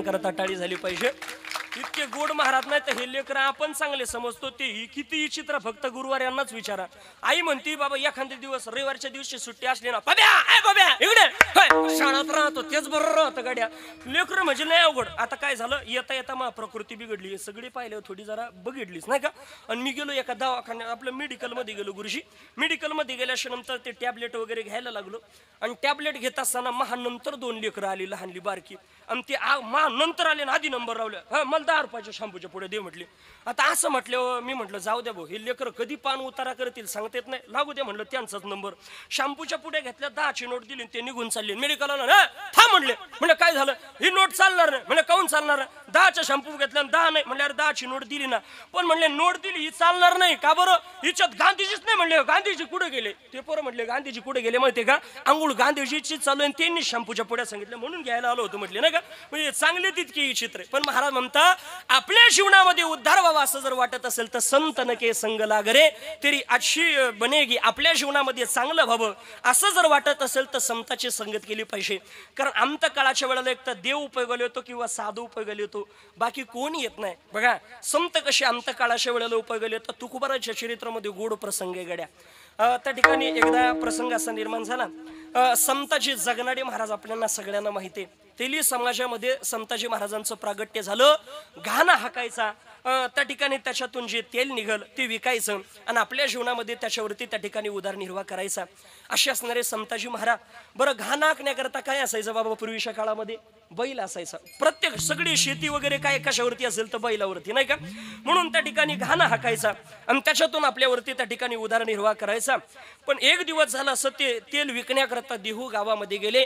Speaker 1: करता टाळी झाली पाहिजे. इतके गोड महाराज नाही तर हे लेकर आपण चांगले समजतो. ते किती विचित्र, फक्त गुरुवार यांनाच विचारा. आई म्हणती बाबा एखाद्या दिवस रविवारच्या दिवशी सुट्टी असली ना, बाब्या इकडे शाळात राहतो तेच बरोबर राहतं गाड्या. लेकर म्हणजे नाही अवघड. आता काय झालं, येता येता मग प्रकृती बिघडली, सगळी पाहिलं थोडी जरा बघितलीच नाही का. आणि मी गेलो एका दवाखान्यात, आपलं मेडिकलमध्ये गेलो गुरुजी. मेडिकलमध्ये गेल्याच्या नंतर ते टॅबलेट वगैरे घ्यायला लागलो. आणि टॅबलेट घेत असताना महानंतर 2 लेकरं आली, लहानली बारकी. आणि ते नंतर आले ना आधी नंबर लावल्या. मला 10 रुपयाच्या शॅम्पूच्या पुढे दे म्हटले. आता असं म्हटलं, मी म्हटलं जाऊ द्या भाऊ, हे लेकर कधी पान उतारा करतील सांगता येत नाही, लागू द्या म्हटलं त्यांचाच नंबर. शॅम्पूच्या पुढे घेतल्या, 10ची नोट दिली, ते निघून चालले. मेडिकलला थांब म्हणले. म्हणजे काय झालं, ही नोट चालणार नाही. म्हणजे काऊन चालणार, 10चा शॅम्पू घेतला 10 नाही म्हणले. अरे 10ची नोट दिली ना, पण म्हणले नोट दिली ही चालणार नाही का बरं, हिच्यात गांधीजीच नाही म्हणले. गांधीजी कुठे गेले, ते पोरं म्हटले गांधीजी कुठे गेले माहितीये का, अंघोळ गांधीजीची चालू आहे, त्यांनी शॅम्पूच्या पुढ्या सांगितलं म्हणून घ्यायला आलो होतो म्हटले, नाही का. म्हणजे चांगली तितकी चित्र. पण महाराज म्हणता, आपल्या जीवनामध्ये उद्धार व्हावा असं जर वाटत असेल तर संतन के संग लाग रे तेरी अच्छी बनेगी. आपल्या जीवनामध्ये चांगलं व्हावं असं जर वाटत असेल तर संताची संगत केली पाहिजे. कारण अंत काळाच्या वेळेला एक तर देव उपयोगाला येतो किंवा साधू उपयोगाला येतो. बाकी कोण येत नाही. बघा संत कसे अंतकाळाच्या वेळेला उपयोगले तर तुकोबाराच्या चरित्रामध्ये गोड प्रसंग आहे गड्या. त्या ठिकाणी एकदा प्रसंग असा निर्माण झाला. संताजी जगनाडे महाराज आपल्याला सगळ्यांना माहिती आहे. तेली समाजामध्ये संताजी महाराजांचं प्रागट्य झालं. घाण हाकायचा, त्या ठिकाणी त्याच्यातून जे तेल निघल ते विकायचं आणि आपल्या जीवनामध्ये त्याच्यावरती त्या ठिकाणी उदरनिर्वाह करायचा. असे असणारे संताजी महाराज. बरं घाण हाकण्याकरता काय असायचं बाबा पूर्वीच्या काळामध्ये? बैल असायचा. प्रत्येक सगळी शेती वगैरे काय कशावरती असेल तर बैलावरती, नाही का? म्हणून त्या ठिकाणी घाण हाकायचा आणि त्याच्यातून आपल्यावरती त्या ठिकाणी उदरनिर्वाह करायचा. पण एक दिवस झाला असं ते तेल विकण्याकरता देहू गावामध्ये गेले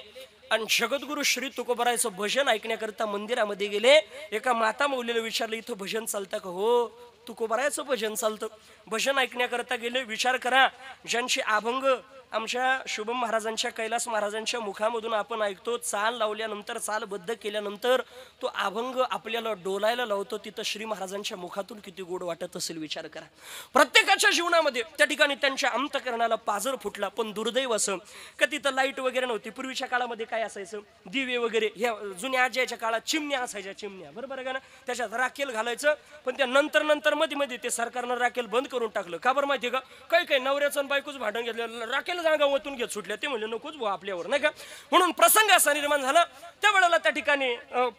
Speaker 1: आणि जगद्गुरु श्री तुकोबारायचं भजन ऐकण्याकरता मंदिरामध्ये गेले. एका माता मौलीला विचारलं इथं भजन चालतं का? हो तुकोबारायचं भजन चालतं. भजन ऐकण्याकरता गेले. विचार करा ज्यांची अभंग आमच्या शुभम महाराजांच्या कैलास महाराजांच्या मुखामधून आपण ऐकतो, चाल लावल्यानंतर चालबद्ध केल्यानंतर तो अभंग आपल्याला डोलायला लावतो, तिथं श्री महाराजांच्या मुखातून किती गोड वाटत असेल विचार करा. प्रत्येकाच्या जीवनामध्ये त्या ठिकाणी त्यांच्या अंतकरणाला पाझर फुटला. पण दुर्दैव असं का तिथं लाईट वगैरे नव्हती. पूर्वीच्या काळामध्ये काय असायचं? दिवे वगैरे, ह्या जुन्या आजीच्या काळात चिमण्या असायच्या, चिमण्या बरोबर आहे का ना? त्याच्यात राखेल घालायचं. पण त्या नंतर मध्ये ते सरकारनं राखेल बंद करून टाकलं. का बरं माहितीये का? काही नवऱ्याचं बायकोच भांडण घेतलं, राखेल जागा ओतून घेत सुटल्या. ते म्हणजे नकोच भाऊ आपल्यावर, नाही का? म्हणून प्रसंग असा निर्माण झाला. त्या वेळेला त्या ठिकाणी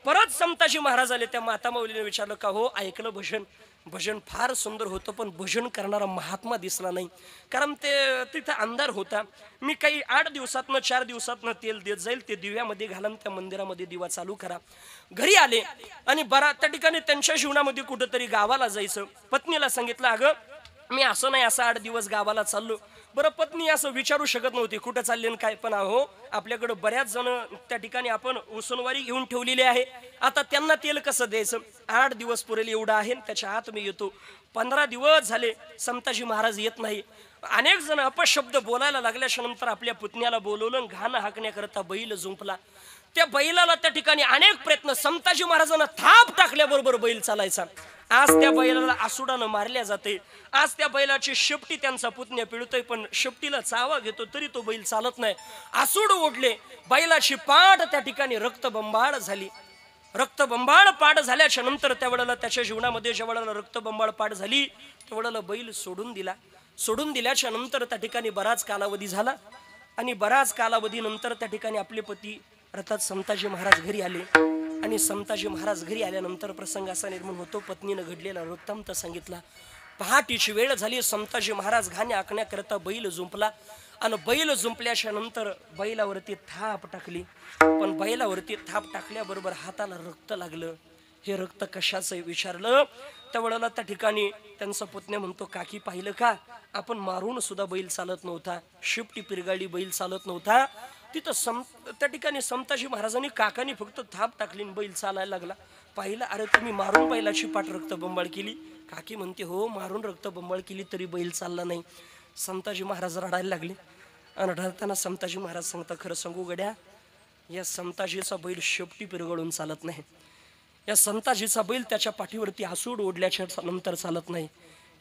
Speaker 1: परत संताजी महाराज आले. त्या माता माऊलीने विचारलं का हो ऐकलं भजन? भजन फार सुंदर होतं पण भजन करणारा महात्मा दिसला नाही. कारण ते तिथं अंधार होता. मी काही 8 दिवसातनं 4 दिवसातनं तेल देत जाईल, ते दिव्यामध्ये घालून त्या मंदिरामध्ये दिवा चालू करा. घरी आले आणि बरा त्या ठिकाणी त्यांच्या जीवनामध्ये कुठंतरी गावाला जायचं. पत्नीला सांगितलं अगं मी असं नाही असं 8 दिवस गावाला चाललो. बरं पत्नी असं विचारू शकत नव्हती कुठं चालले काय. पण अहो आपल्याकडं बऱ्याच जण त्या ठिकाणी आपण उसनवारी घेऊन ठेवलेली आहे. आता त्यांना तेल कसं द्यायचं? 8 दिवस पुरेल एवढं आहे, त्याच्या आत मी येतो. 15 दिवस झाले संताजी महाराज येत नाही. अनेक जण अपशब्द बोलायला लागल्याच्या नंतर आपल्या पुतण्याला बोलवलं. घाण हाकण्याकरता बैल जुंपला. त्या बैलाला त्या ठिकाणी अनेक प्रयत्न, संताजी महाराजांना थाप टाकल्याबरोबर बैल चालायचा. आज त्या बैलाला आसुडानं मारल्या जाते. आज त्या बैलाची शेपटी त्यांचा पुतण्या पिळतोय, पण शेपटीला चावा घेतो तरी तो बैल चालत नाही. आसूड ओढले, बैलाची पाठ त्या ठिकाणी रक्तबंबाळ झाली. रक्तबंबाळ पाठ झाल्याच्या नंतर त्यावेळेला त्याच्या जीवनामध्ये ज्या वेळेला रक्तबंबाळ पाठ झाली त्यावेळेला बैल सोडून दिला. सोडून दिल्याच्या नंतर त्या ठिकाणी बराच कालावधी झाला आणि बराच कालावधी नंतर त्या ठिकाणी आपले पती अर्थात संताजी महाराज घरी आले. आणि संताजी महाराज घरी आल्यानंतर प्रसंग असा निर्माण होतो. पत्नीनं घडलेला वृत्तांत सांगितला. पहाटेची वेळ झाली. संताजी महाराज घाणे आखण्याकरता बैल जुंपला आणि बैल जुंपल्याच्या नंतर बैलावरती थाप टाकली. पण बैलावरती थाप टाकल्याबरोबर हाताला रक्त लागलं. हे रक्त कशाचं विचारलं. त्यावेळेला त्या ठिकाणी त्यांचा पुतण्या म्हणतो काकी पाहिलं का? आपण मारून सुद्धा बैल चालत नव्हता, शिपटी पिरगाडी बैल चालत नव्हता. तिथं त्या ठिकाणी संताजी महाराजांनी काकानी फक्त थाप टाकली बैल चालायला लागला. पाहिलं अरे तुम्ही मारून बैलाची पाठ रक्तबंबाळ केली. काकी म्हणते हो मारून रक्तबंबाळ केली तरी बैल चालला नाही. संताजी महाराज रडायला लागले आणि रडताना संताजी महाराज सांगता खरं सांगू गड्या या संताजीचा बैल शेपटी पिरगळून चालत नाही. या संताजीचा बैल त्याच्या पाठीवरती आसूड ओढल्याच्या नंतर चालत नाही.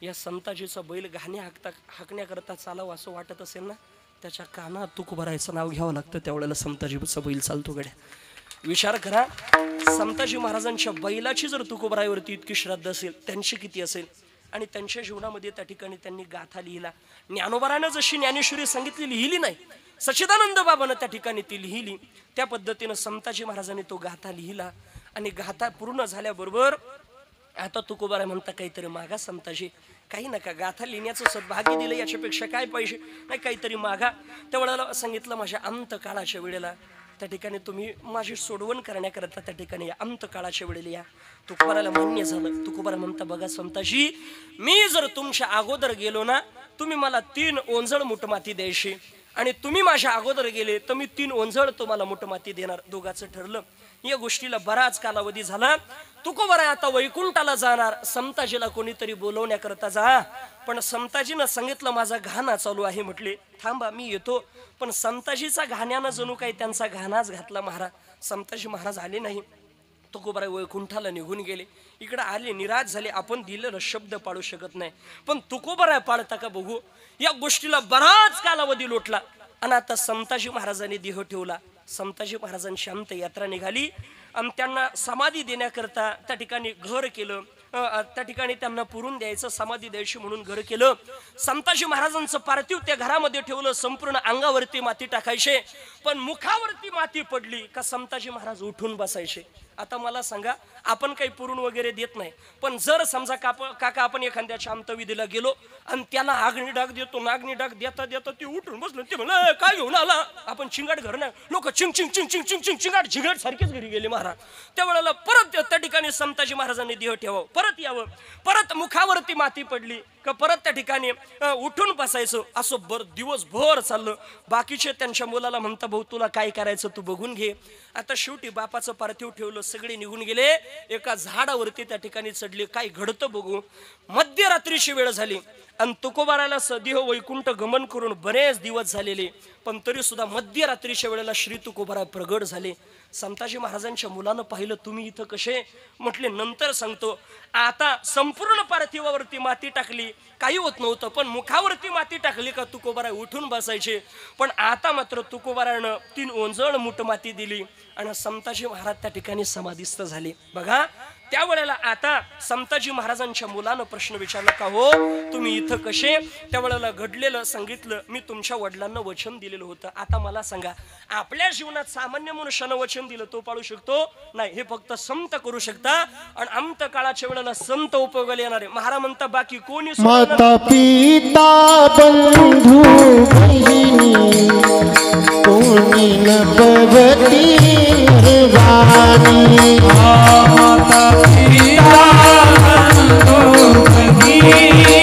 Speaker 1: या संताजीचा बैल घाणे हाकण्याकरता चालावं असं वाटत असेल ना त्याच्या कानात तुकोबारायचं नाव घ्यावं लागतं. त्यावेळेला संताजीचा बैल चालतो गड्या. विचार करा संताजी महाराजांच्या बैलाची जर तुकोबारायवरती इतकी श्रद्धा असेल त्यांची किती असेल. आणि त्यांच्या जीवनामध्ये त्या ठिकाणी त्यांनी गाथा लिहिला. ज्ञानोबारानं जशी ज्ञानेश्वरी सांगितली लिहिली नाही, सच्चिदानंद बाबानं त्या ठिकाणी ती लिहिली. त्या पद्धतीनं संताजी महाराजांनी तो गाथा लिहिला. आणि गाथा पूर्ण झाल्याबरोबर आता तुकोबाराय म्हणता काहीतरी मागा संताजी, काही नका गाथा लिहिण्याचं सद्भाग्य दिलं याच्यापेक्षा काय पाहिजे नाही, काहीतरी मागा. त्यावेळेला सांगितलं माझ्या अंतकाळाच्या वेळेला त्या ठिकाणी तुम्ही माझी सोडवण करण्याकरता त्या ठिकाणी या अंतकाळाच्या वेळेला या. तुकोबाराला मान्य झालं. तुकोबारा म्हणता बघा संताजी मी जर तुमच्या अगोदर गेलो ना तुम्ही मला 3 ओंजळ मुठमाती द्यायची आणि तुम्ही माझ्या अगोदर गेले तर मी 3 ओंजळ तुम्हाला मुठमाती देणार. दोघाचं ठरलं. या गोष्टीला बराच कालावधी झाला. तुकोबाराय आता वैकुंठाला जाणार. संताजीला कोणीतरी बोलवण्याकरता जा. पण संताजीनं सांगितलं माझा घाणा चालू आहे. म्हटले थांबा मी येतो. पण संताजीचा घाण्यानं जणू काही त्यांचा घाणाच घातला महाराज. संताजी महाराज आले नाही. तुकोबाराय वैकुंठाला निघून गेले. इकडे आले निराश झाले. आपण दिलेला शब्द पाळू शकत नाही पण तुकोबाराय पाळता का बघू. या गोष्टीला बराच कालावधी लोटला आणि आता संताजी महाराजांनी देह ठेवला. संताजी महाराजांची अंत्ययात्रा निघाली आणि त्यांना समाधी देण्याकरता त्या ठिकाणी घर केलं. त्या ठिकाणी त्यांना पुरून द्यायचं, समाधी द्यायची म्हणून घर केलं. संताजी महाराजांचं पार्थिव त्या घरामध्ये ठेवलं. संपूर्ण अंगावरती माती टाकायचे, पण मुखावरती माती पडली का संताजी महाराज उठून बसायचे. आता मला सांगा, आपण काही पुरून वगैरे देत नाही, पण जर समजा काका आपण एखाद्याच्या अंत्यविधीला गेलो आणि त्याला आगणी डाग देतो, नागणी डाग देता देता ते उठून बसलं, ते म्हणलं काय घेऊन आला, आपण चिंगाट घर नाही, लोक चिंग चिंग चिंग चिंग चिंग चिंग चिंगाट झिंगाट सारखेच घरी गेले महाराज. त्यावेळेला परत त्या ठिकाणी संताजी महाराजांनी देह ठेवावं, परत यावं, परत मुखावरती माती पडली का परत त्या ठिकाणी उठून बसायचं. असं दिवसभर चाललं. बाकीचे त्यांच्या मुलाला म्हणता, भाऊ तुला काय करायचं तू बघून घे. आता शेवटी बापाचं पार्थिव ठेवलं, सगळे निघून गेले. एका झाडावरती त्या ठिकाणी चढले, काय घडतं बघू. मध्यरात्रीची वेळ झाली आणि तुकोबाराला सदेह वैकुंठ गमन करून बरेच दिवस झालेले, पण तरी सुद्धा मध्यरात्रीच्या वेळेला श्री तुकोबारा प्रगट झाले. संताजी महाराजांच्या मुलानं पाहिलं, तुम्ही इथं कसे? म्हटले नंतर सांगतो. आता संपूर्ण पार्थिवावरती माती टाकली, काही होत नव्हतं, पण मुखावरती माती टाकली का तुकोबारा उठून बसायचे. पण आता मात्र तुकोबारानं 3 ओंजळ मूठ माती दिली आणि संताजी महाराज त्या ठिकाणी समाधिस्थ झाले. बघा, त्यावेळेला आता संताजी महाराजांच्या मुलानं प्रश्न विचारला का हो तुम्ही इथं कसे? त्यावेळेला घडलेलं सांगितलं, मी तुमच्या वडिलांना वचन दिलेलं होतं. आता मला सांगा, आपल्या जीवनात सामान्य मनुष्यानं वचन दिलं तो पाळू शकतो? नाही, हे फक्त संत करू शकता. आणि अंत काळाच्या वेळेला संत उपयोगाला येणारे. महाराज म्हणता बाकी कोणी
Speaker 3: माता पिता बंधू बहिणी कोणी न पवती वाणी.
Speaker 2: माता पिता बंधू बहिणी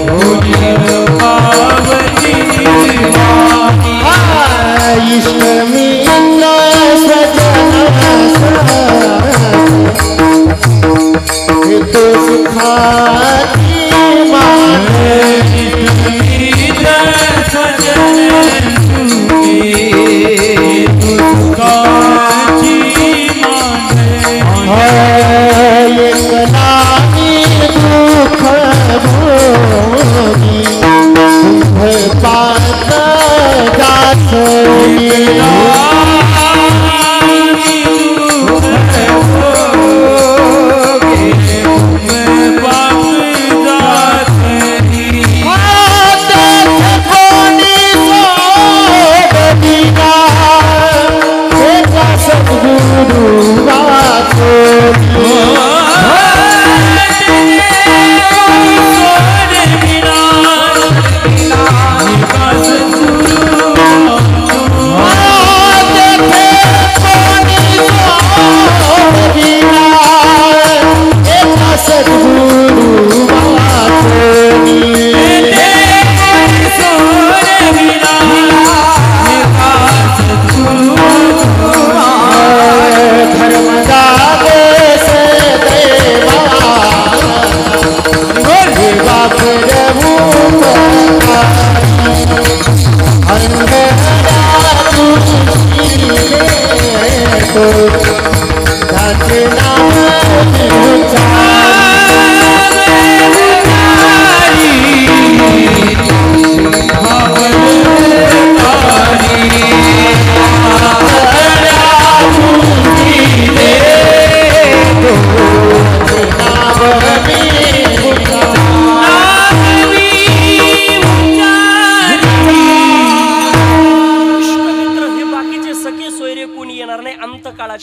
Speaker 2: कोणी न पावती वाणी.
Speaker 3: इष्ट मित्र सजन तो सुखाची मान.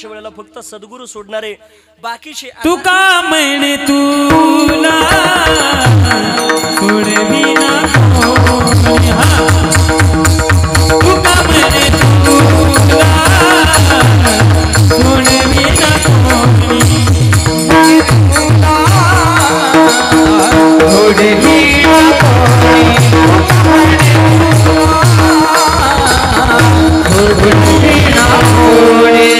Speaker 1: वेळेला फक्त सद्गुरू सोडणारे. बाकीचे
Speaker 2: तुका म्हणे तुला सोडविना कोणी. तुका म्हणे तुला सोडविना कोणी. सोडविना कोणी.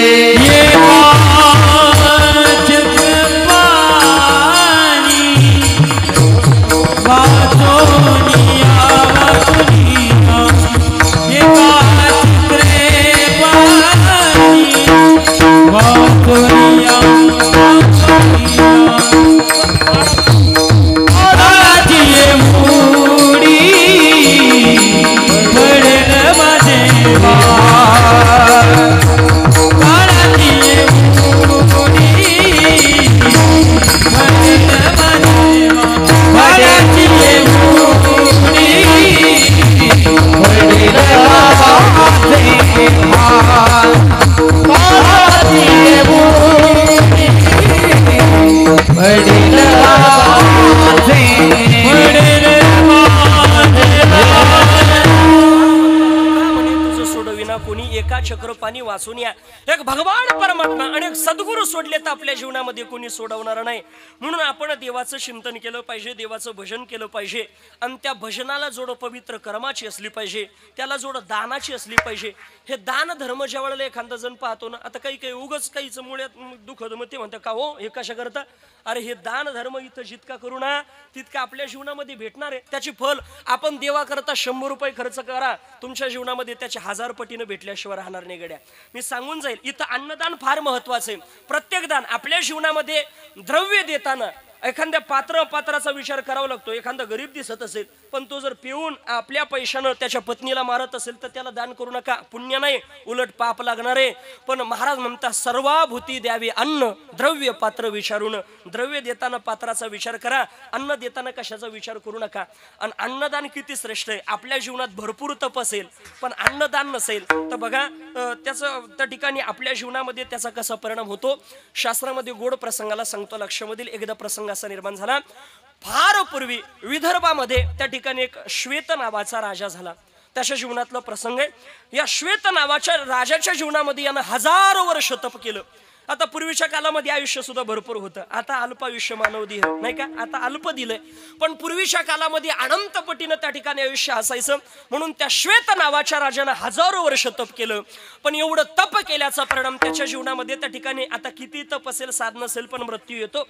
Speaker 1: पाणी वाचून या. एक भगवान परमात्मा आणि एक सद्गुरू सोडले तर आपल्या जीवनामध्ये कोणी सोडवणार नाही. म्हणून आपण देवाचं चिंतन केलं पाहिजे, देवाचं भजन केलं पाहिजे आणि त्या भजनाला जोड पवित्र कर्माची असली पाहिजे, त्याला जोड दानाची असली पाहिजे. हे दान धर्म ज्या वेळेला एखादा जण पाहतो ना, आता काही काही उगच काहीच मुळ्यात दुखत मग ते म्हणतात का हो हे कशा करता. अरे हे दान धर्म इथं जितका करू ना तितका आपल्या जीवनामध्ये भेटणार आहे. त्याची फल आपण देवा करता 100 रुपये खर्च करा, तुमच्या जीवनामध्ये त्याचे 1000 पटीनं भेटल्याशिवाय राहणार नाही गड्या. मी सांगून जाईल इथं अन्नदान फार महत्वाचं आहे. प्रत्येक दान आपल्या जीवनामध्ये द्रव्य देताना एखाद्या पात्राचा विचार करावा लागतो. एखादा गरीब दिसत असेल पण तो जर पिऊन आपल्या पैशानं त्याच्या पत्नीला मारत असेल तर त्याला दान करू नका, पुण्य नाही उलट पाप लागणार आहे. पण महाराज म्हणतात सर्वाभूती द्यावी अन्न द्रव्य पात्र विचारून. द्रव्य देताना पात्राचा विचार करा, अन्न देताना कशाचा विचार करू नका. आणि अन्नदान किती श्रेष्ठ आहे. आपल्या जीवनात भरपूर तप असेल पण अन्नदान नसेल तर बघा त्याचं त्या ठिकाणी आपल्या जीवनामध्ये त्याचा कसा परिणाम होतो. शास्त्रामध्ये गोड प्रसंगाला सांगतो लक्षामधील. एकदा प्रसंग असा निर्माण झाला. फार पूर्वी विदर्भामध्ये त्या ठिकाणी एक श्वेत नावाचा राजा झाला. त्याच्या जीवनातला प्रसंग आहे. या श्वेत नावाच्या राजाच्या जीवनामध्ये यानं 1000 वर्ष तप केलं. आता पूर्वीच्या कालामध्ये आयुष्य सुद्धा भरपूर होतं. आता अल्प आयुष्य मानव देह नाही का, आता अल्प दिलंय. पण पूर्वीच्या कालामध्ये अनंत पटीनं त्या ठिकाणी आयुष्य असायचं. म्हणून त्या श्वेत नावाच्या राजानं 1000 वर्ष तप केलं. पण एवढं तप केल्याचा परिणाम त्याच्या जीवनामध्ये त्या ठिकाणी आता किती तप असेल साधन असेल पण मृत्यू येतो.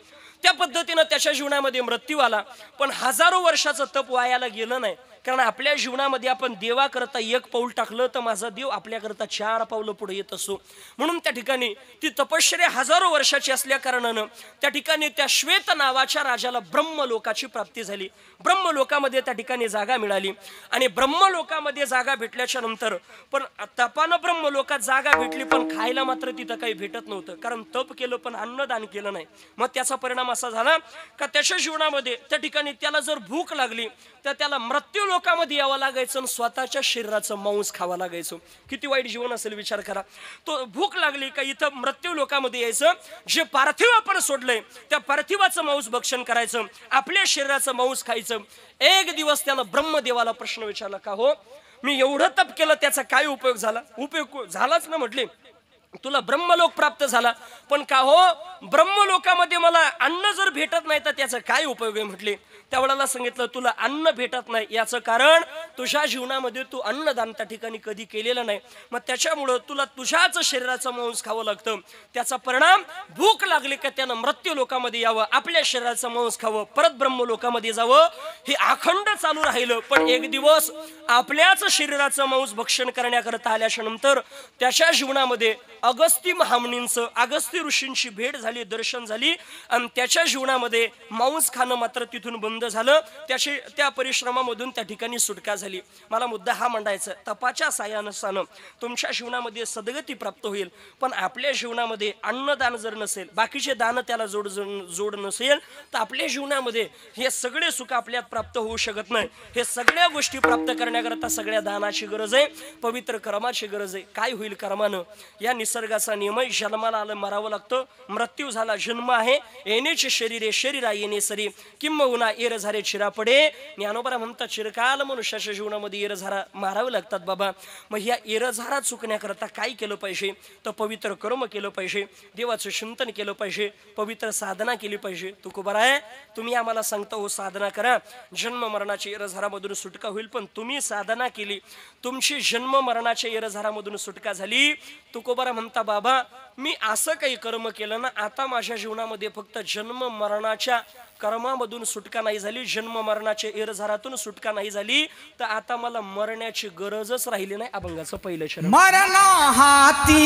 Speaker 1: त्या पद्धतीनं त्याच्या जीवनामध्ये मृत्यू आला. पण 1000 वर्षाचं तप वायाला गेलं नाही. कारण आपल्या जीवनामध्ये आपण देवाकरता 1 पाऊल टाकलं तर माझा देव आपल्याकरता 4 पावलं पुढे येत असतो. म्हणून त्या ठिकाणी ती तपश्चर्या 1000 वर्षाची असल्या कारणानं त्या ठिकाणी त्या श्वेत नावाच्या राजाला ब्रह्मलोकाची प्राप्ती झाली. ब्रह्मलोकामध्ये त्या ठिकाणी जागा मिळाली. आणि ब्रह्मलोकामध्ये जागा भेटल्याच्या नंतर पण तपानं ब्रह्मलोकात जागा भेटली पण खायला मात्र तिथं काही भेटत नव्हतं. कारण तप केलं पण अन्नदान केलं नाही. मग त्याचा परिणाम असा झाला का त्याच्या जीवनामध्ये त्या ठिकाणी त्याला जर भूक लागली तर त्याला मृत्यू लोकामध्ये यावं लागायचं आणि स्वतःच्या शरीराचं मांस खावं लागायचं. किती वाईट जीवन असेल विचार करा. तो भूक लागली का इथं मृत्यू लोकामध्ये यायचं. जे पार्थिव आपण सोडलंय त्या पार्थिवाचं मांस भक्षण करायचं, आपल्या शरीराचं मांस खायचं. एक दिवस त्यानं ब्रह्मदेवाला प्रश्न विचारला का हो मी एवढं तप केलं त्याचा काय उपयोग झाला. उपयोग झालाच ना म्हटले. तुला ब्रह्मलोक प्राप्त झाला पण का हो ब्रह्मलोकामध्ये मला अन्न जर भेटत नाही तर त्याचा काय उपयोग आहे म्हटले. त्यावेळेला सांगितलं तुला अन्न भेटत नाही याचं कारण तुझ्या जीवनामध्ये तू अन्नदान त्या ठिकाणी कधी केलेलं नाही. मग त्याच्यामुळं तुला तुझ्याच शरीराचं मांस खावं लागतं. त्याचा परिणाम भूक लागली का त्यानं मृत्यू लोकामध्ये यावं, आपल्या शरीराचं मांस खावं, परत ब्रह्मलोकामध्ये जावं. हे अखंड चालू राहिलं. पण एक दिवस आपल्याच शरीराचं मांस भक्षण करण्याकरता आल्याच्या नंतर त्याच्या जीवनामध्ये अगस्ती महामुनींचं अगस्ती ऋषींची भेट झाली, दर्शन झाली आणि त्याच्या जीवनामध्ये मांस खाणं मात्र तिथून बंद झालं. त्या परिश्रमामधून त्या ठिकाणी सुटका झाली. मला मुद्दा हा मांडायचा तपाच्या साह्यानं तुमच्या जीवनामध्ये सद्गती प्राप्त होईल. पण आपल्या जीवनामध्ये अन्नदान जर नसेल, बाकीचे दान त्याला जोड नसेल तर आपल्या जीवनामध्ये हे सगळे सुख आपल्यात प्राप्त होऊ शकत नाही. हे सगळ्या गोष्टी प्राप्त करण्याकरता सगळ्या दानाची गरज आहे, पवित्र कर्माची गरज आहे. काय होईल कर्मानं या निसर्गाचा नियम आहे. जन्माला आलं मरावं लागतं, मृत्यू झाला जन्म आहे. येण्याचे शरीरे शरीरा येणे सरी किंबहुना येर झारे चिरा पडे. ज्ञानोबा म्हणतात चिरकाल मनुष्याच्या जीवनामध्ये येरझारा मारावे लागतात बाबा. मग ह्या येरझारा चुकण्याकरता काय केलं पाहिजे तर पवित्र कर्म केलं पाहिजे, देवाचं चिंतन केलं पाहिजे, पवित्र साधना केली पाहिजे. तुकोबार आहे तुम्ही आम्हाला सांगता हो साधना करा, जन्म मरणाच्या येरझारामधून सुटका होईल. पण तुम्ही साधना केली, तुमची जन्म मरणाच्या येरझारामधून सुटका झाली. तुकोबारा म्हणता बाबा मी असं काही कर्म केलं ना आता माझ्या जीवनामध्ये फक्त जन्म मरणाच्या कर्मामधून सुटका नाही झाली, जन्म मरणाच्या येरझारातून सुटका नाही झाली तर आता मला मरण्याची गरजच राहिली नाही. अभंगाचं पहिलं शरण.
Speaker 2: मरणा हाती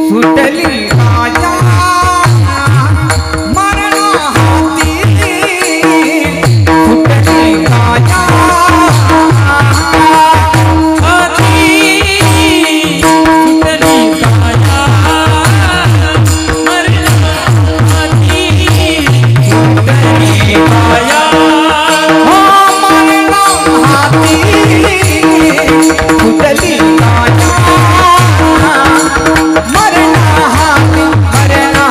Speaker 2: सुटली राजा, मरणा हाती सुटली राजा, मरना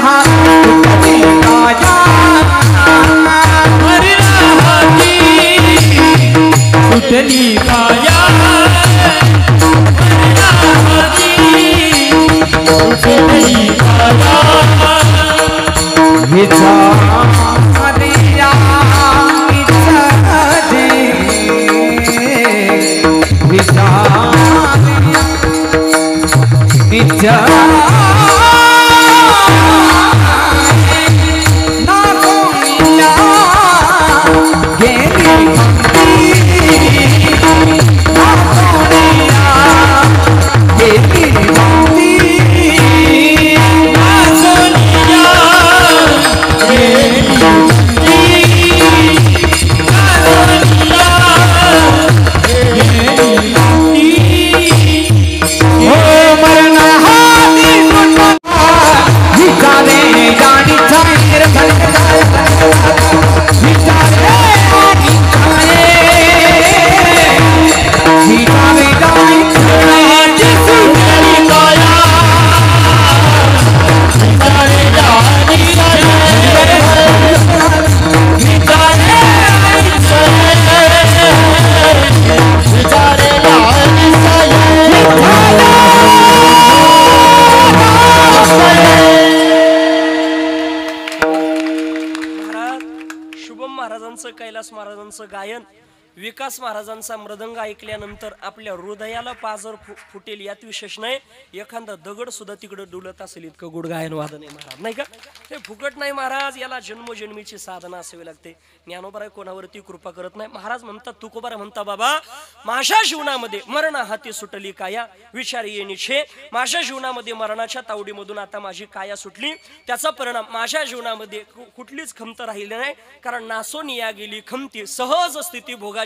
Speaker 1: कैलास महाराजांचं गायन, विकास महाराजांचा मृदंग ऐकल्यानंतर आपल्या हृदयाला पाजर फुटेल यात विशेष नाही. एखादा दगड सुद्धा तिकडे डुलत असेल इतकं गुड गायन वादन आहे महाराज, नाही का? हे फुकट नाही महाराज, याला जन्मोजन्मीची साधना असावी लागते. ज्ञानोबा कोणावरती कृपा करत नाही. महाराज म्हणतात, तुकोबा म्हणता, बाबा माझ्या जीवनामध्ये मरण हाती सुटली काया विचार येणीचे. माझ्या जीवनामध्ये मरणाच्या तावडीमधून आता माझी काया सुटली. त्याचा परिणाम माझ्या जीवनामध्ये कुठलीच खंत राहिली नाही. कारण नासोनिया गेली खंती सहज स्थिती भोगाची.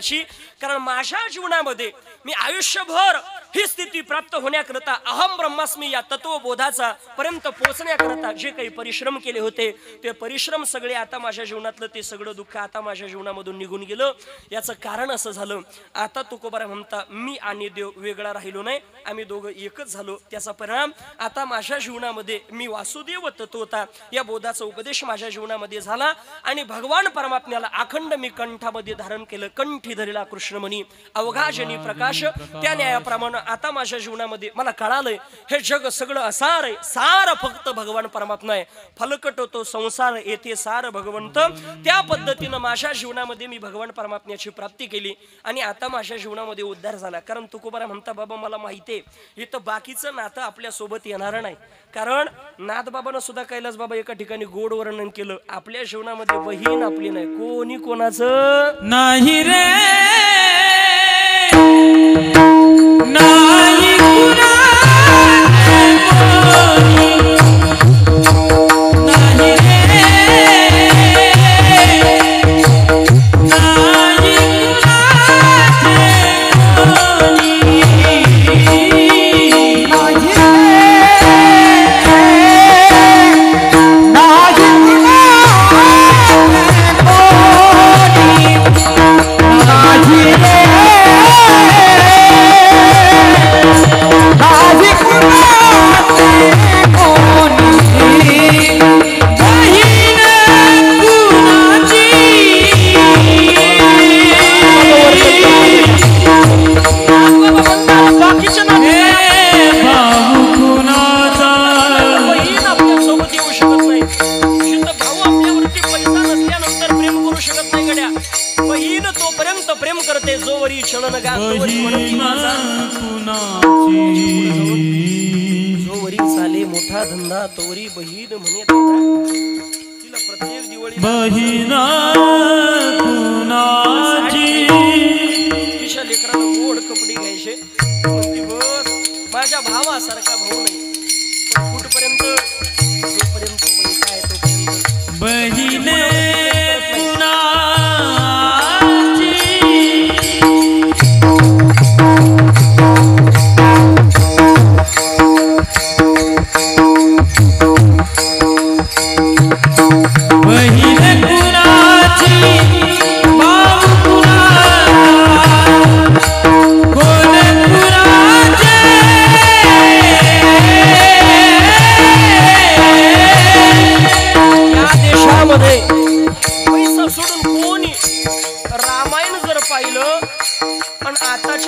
Speaker 1: कारण माझ्या जीवनामध्ये मी आयुष्यभर ही स्थिती प्राप्त होण्याकरता अहम ब्रह्मास्मी या तत्वबोधाचा पर्यंत पोहोचण्याकरता जे काही परिश्रम केले होते ते परिश्रम सगळे आता माझ्या जीवनातलं ते सगळं दुःख आता माझ्या जीवनामधून निघून गेलं. याचं कारण असं झालं, आता तुकोबा म्हणता मी आणि देव वेगळा राहिलो नाही, आम्ही दोघं एकच झालो. त्याचा परिणाम आता माझ्या जीवनामध्ये मी वासुदेव तत्व होता या बोधाचा उपदेश माझ्या जीवनामध्ये झाला आणि भगवान परमात्म्याला अखंड मी कंठामध्ये धारण केलं. कंठी धरला कृष्णमणी अवघाजनी प्रकाश. त्या न्यायाप्रमाणे आता माझ्या जीवनामध्ये मला कळालंय हे जग सगळं असार आहे, सार फक्त भगवान परमात्मा आहे. फलकट तो संसार येथे सार भगवंत. त्या पद्धतीनं माझ्या जीवनामध्ये मी भगवान परमात्म्याची प्राप्ती केली आणि आता माझ्या जीवनामध्ये उद्धार झाला. कारण तुकोबा म्हणता, बाबा मला माहिती आहे इथं बाकीचं नातं आपल्या सोबत येणार नाही. कारण नाथबाबांना सुद्धा कैलास बाबा एका ठिकाणी गोड वर्णन केलं, आपल्या जीवनामध्ये बहीण आपली नाही, कोणी कोणाचं
Speaker 4: नाही रे, नाही कुणाचे नाही रे, नाही
Speaker 1: जोवरी चाले मोठा धंदा तोरी बहीण म्हणे तिला प्रत्येक दिवाळी
Speaker 4: बहीण कुणाची
Speaker 1: तिच्या लेकराला गोड कपडे घ्यायचे. बस माझ्या भावासारखा भाऊ नाही, कुठपर्यंत जोपर्यंत पैसा आहे तोपर्यंत
Speaker 4: बहीण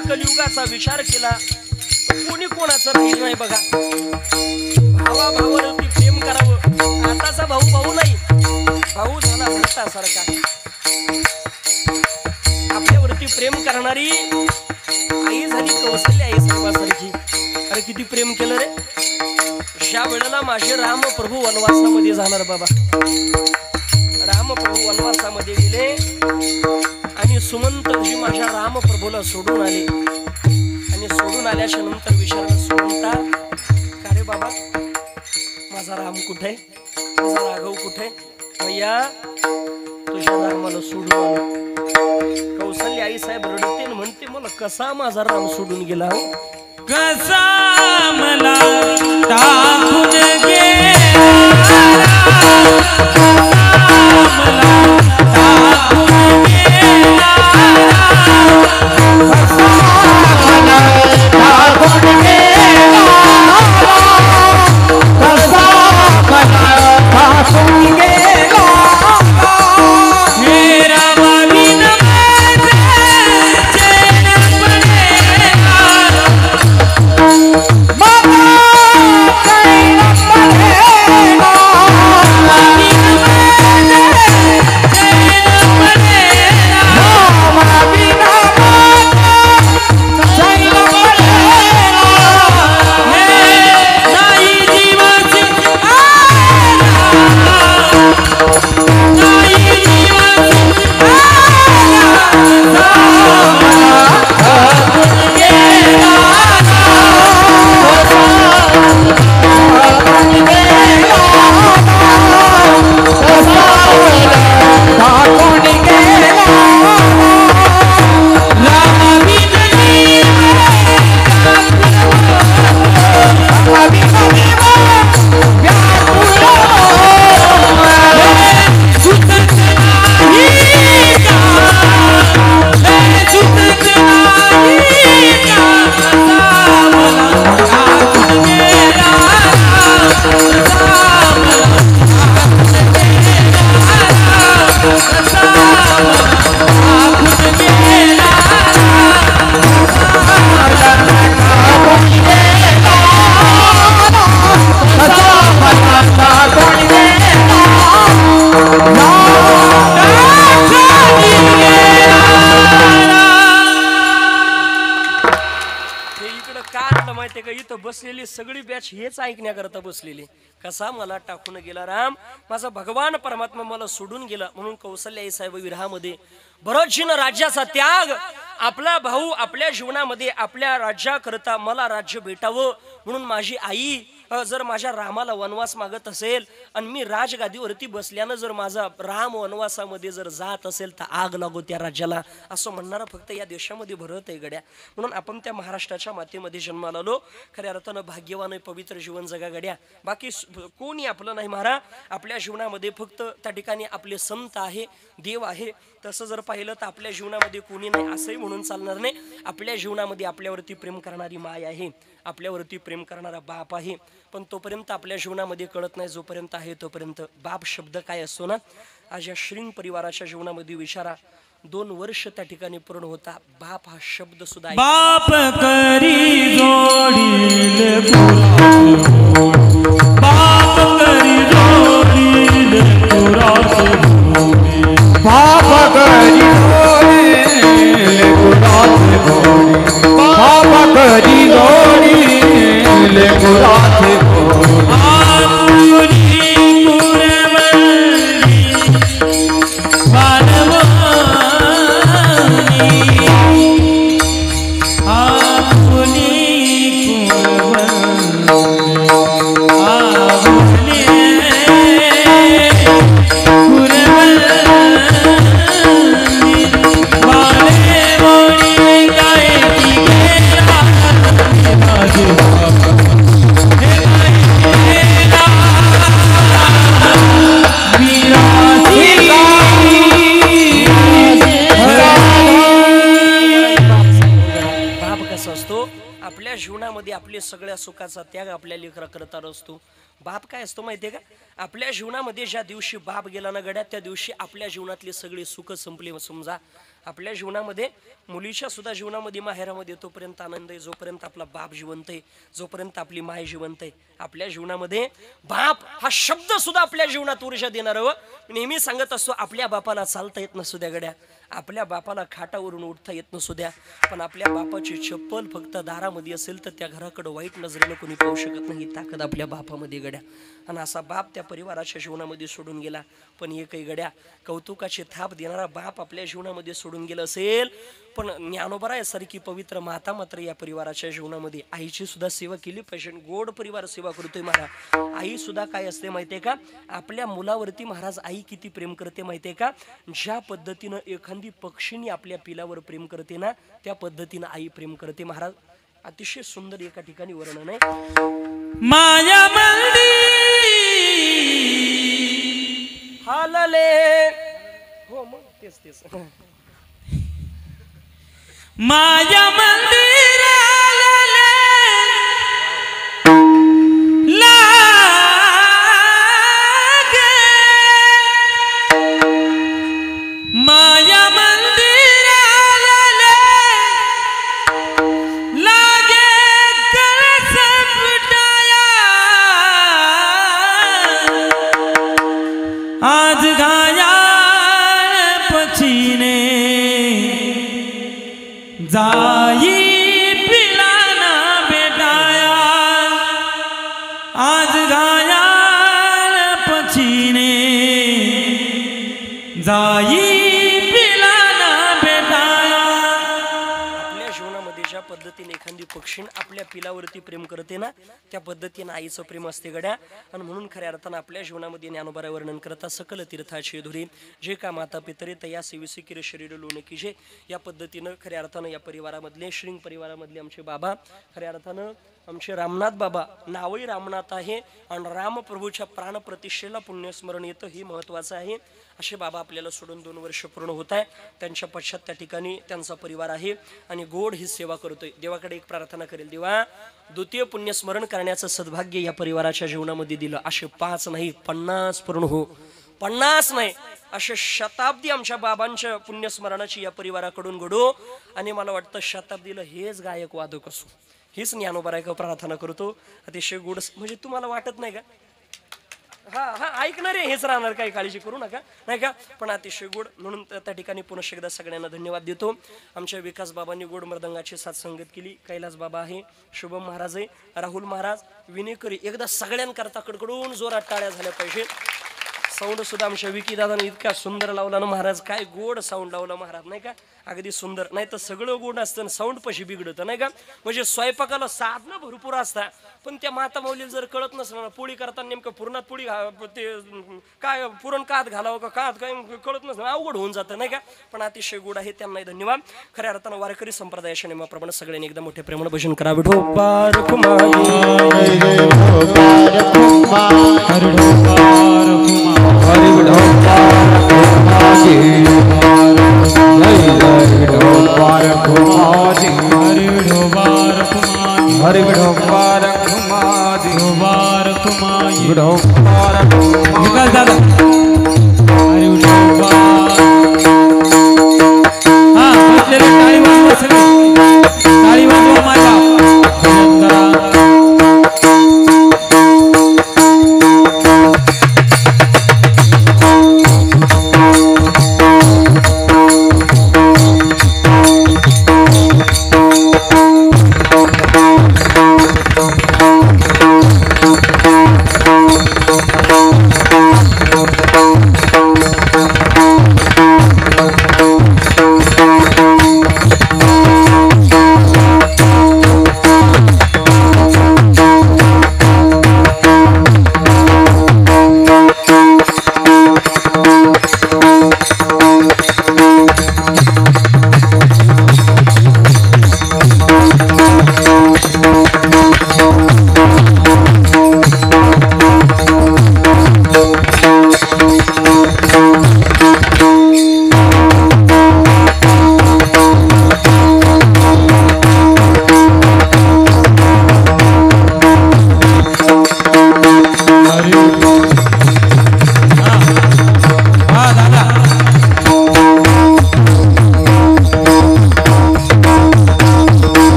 Speaker 1: कलियुगाचा विचार केला कोणी कोणाचं राहील नाही. बघा भावा भावावरती प्रेम करावं, आताचा भाऊ भाऊ नाही, सारखा आपल्यावरती प्रेम करणारी आई झाली कौशल्य आई सर्वासारखी. अरे किती प्रेम केलं रे. ज्या वेळेला माझे राम प्रभू वनवासामध्ये जाणार बाबा, राम प्रभू वनवासामध्ये गेले आणि सुमंतजी माझ्या राम प्रभूला सोडून आले आणि सोडून आल्याच्या नंतर विचारलं, सुमंता का रे बाबा माझा राम कुठे, माझा राघव कुठे. मैया तुझ्या रामाला सोडून आलो. कौशल्य आई साहेब रडते म्हणते, मला कसा माझा राम सोडून गेला हो.
Speaker 4: कसा मला टाकून गेला,
Speaker 1: बसलेली सगळी बॅच हेच ऐकण्याकरता बसलेली. कसा मला टाकून गेला राम, माझा भगवान परमात्मा मला सोडून गेला. म्हणून कौशल्य आई साहेब विरहामध्ये भरतजीनं राज्याचा त्याग, आपला भाऊ आपल्या जीवनामध्ये आपल्या राज्याकरता मला राज्य भेटावं म्हणून माझी आई जर माझ्या रामाला वनवास मागत असेल आणि मी राजगादीवरती बसल्यानं जर माझा राम वनवासामध्ये जर जात असेल तर आग लागो त्या राज्याला, असं म्हणणारा फक्त या देशामध्ये भरत आहे गड्या. म्हणून आपण त्या महाराष्ट्राच्या मातेमध्ये जन्माला आलो. खऱ्या अर्थानं भाग्यवान पवित्र जीवन जगा गड्या. बाकी कोणी आपलं नाही महारा. आपल्या जीवनामध्ये फक्त त्या ठिकाणी आपले संत आहे, देव आहे. तसं जर पाहिलं तर आपल्या जीवनामध्ये कोणी नाही असंही म्हणून चालणार नाही. आपल्या जीवनामध्ये आपल्यावरती प्रेम करणारी माय आहे, आपल्यावरती प्रेम करणारा बाप आहे. पण तोपर्यंत आपल्या जीवनामध्ये कळत नाही, जोपर्यंत आहे तोपर्यंत. बाप शब्द काय असतो ना, आज या श्रींग परिवाराच्या जीवनामध्ये विचारा 2 वर्ष त्या ठिकाणी पूर्ण होता. बाप हा शब्द सुद्धा
Speaker 4: बाप करी जोडील बाप करी जोडील
Speaker 2: बाप करी बाप करी जोडी गुराथे
Speaker 1: आपल्या सगळ्या सुखाचा त्याग आपल्या लेकरा करता असतो. बाप काय असतो माहितीये का, आपल्या जीवनामध्ये ज्या दिवशी बाप गेला ना गड्या, त्या दिवशी आपल्या जीवनातले सगळे सुख संपले समजा. आपल्या जीवनामध्ये मुलीच्या सुद्धा जीवनामध्ये माहेरामध्ये तोपर्यंत आनंद आहे जोपर्यंत आपला बाप जिवंत आहे, जोपर्यंत आपली माय जिवंत आहे. आपल्या जीवनामध्ये बाप हा शब्द सुद्धा आपल्या जीवनात ऊर्जा देणार. नेहमी सांगत असतो, आपल्या बापाला चालता येत नसू द्या गड्या, आपल्या बापाला खाटावरून उठता येत नसू द्या, पण आपल्या बापाची चप्पल फक्त दारामध्ये असेल तर त्या घराकडे वाईट नजरेनं कोणी पाहू शकत नाही. ताकद आपल्या बापामध्ये गड्या. आणि असा बाप त्या परिवाराच्या जीवनामध्ये सोडून गेला. पण एकही गड्या कौतुकाची थाप देणारा बाप आपल्या जीवनामध्ये सोडून गेला असेल, पण ज्ञानोबरायासारखी पवित्र माता मात्र या परिवाराच्या जीवनामध्ये आईची सुद्धा सेवा केली पाहिजे. गोड परिवार सेवा करतोय महाराज. आई सुद्धा काय असते माहितीये का, आपल्या मुलावरती महाराज आई किती प्रेम करते माहितीये का. ज्या पद्धतीनं एखादी पक्षीने आपल्या पिलावर प्रेम करते ना, त्या पद्धतीनं आई प्रेम करते महाराज. अतिशय सुंदर एका ठिकाणी वर्णन आहे.
Speaker 4: माया मंदिर
Speaker 1: हालले, हो मग तेच तेच.
Speaker 4: माया मंदिर माया मंदिर लागे कलश फुटाया आज गाया पछीने जाई पिलाना बेटाया आज गाया पछीने जाई
Speaker 1: ज्या पद्धतीने एखादी पक्षी आपल्या पिलावरती प्रेम करते ना, त्या पद्धतीने आईचं प्रेम असते गड्या. आणि म्हणून खऱ्या अर्थानं आपल्या जीवनामध्ये ज्ञानोबा वर्णन करता सकल तीर्थाची धुरी जे का माता पितरे तया सेविसी किर शरीर लोण की जे. या पद्धतीनं खऱ्या अर्थानं या परिवारामधले श्रींग परिवारामधले आमचे बाबा, खऱ्या अर्थानं आमचे रामनाथ बाबा, नावही रामनाथ आहे आणि रामप्रभूच्या प्राणप्रतिष्ठेला पुण्यस्मरण येतं, हे महत्त्वाचं आहे. असे बाबा आपल्याला सोडून 2 वर्ष पूर्ण होत आहे. त्यांच्या पश्चात त्या ठिकाणी त्यांचा परिवार आहे आणि गोड ही सेवा करतोय. देवाकडे एक प्रार्थना करेल, देवा द्वितीय पुण्यस्मरण करण्याचं सद्भाग्य या परिवाराच्या जीवनामध्ये दिलं. असे 5 नाही 50 पूर्ण हो, 50 नाही असे शताब्दी आमच्या बाबांच्या पुण्यस्मरणाची या परिवाराकडून घडो. आणि मला वाटतं शताब्दीला हेच गायक वादक असो, हीच ज्ञानोबा प्रार्थना करतो. अतिशय गोड, म्हणजे तुम्हाला वाटत नाही का, हा हा ऐकणार आहे हेच राहणार, काही काळजी करू नका, नाही का. पण अतिशय गोड. म्हणून त्या ठिकाणी पुन्हा एकदा सगळ्यांना धन्यवाद देतो. आमच्या विकास बाबांनी गोड मृदंगाची साथ संगत केली. कैलास बाबा आहे, शुभम महाराज आहे, राहुल महाराज, विनेकरी. एकदा सगळ्यांकरता कडकडून जोरात टाळ्या झाल्या पाहिजे. साऊंड सुद्धा आमच्या विकी दादाने इतका सुंदर लावला ना महाराज, काय गोड साऊंड लावला महाराज, नाही का. अगदी सुंदर. नाही तर सगळं गोड असतं साऊंड पशी बिघडतं, नाही का. म्हणजे स्वयंपाकाला साधनं भरपूर असतात, पण त्या माता माऊलीला जर कळत नसलं ना, पोळी करताना नेमकं पुरणात पोळी ते काय पुरण कात घालावं का कात काय कळत नसलं, अवघड होऊन जातं, नाही का. पण अतिशय गोड आहे, त्यांनाही धन्यवाद. खऱ्या अर्थानं वारकरी संप्रदायाच्या नियमाप्रमाणे सगळ्यांनी एकदा मोठ्या प्रेमानं भजन करा. विठो
Speaker 2: विठो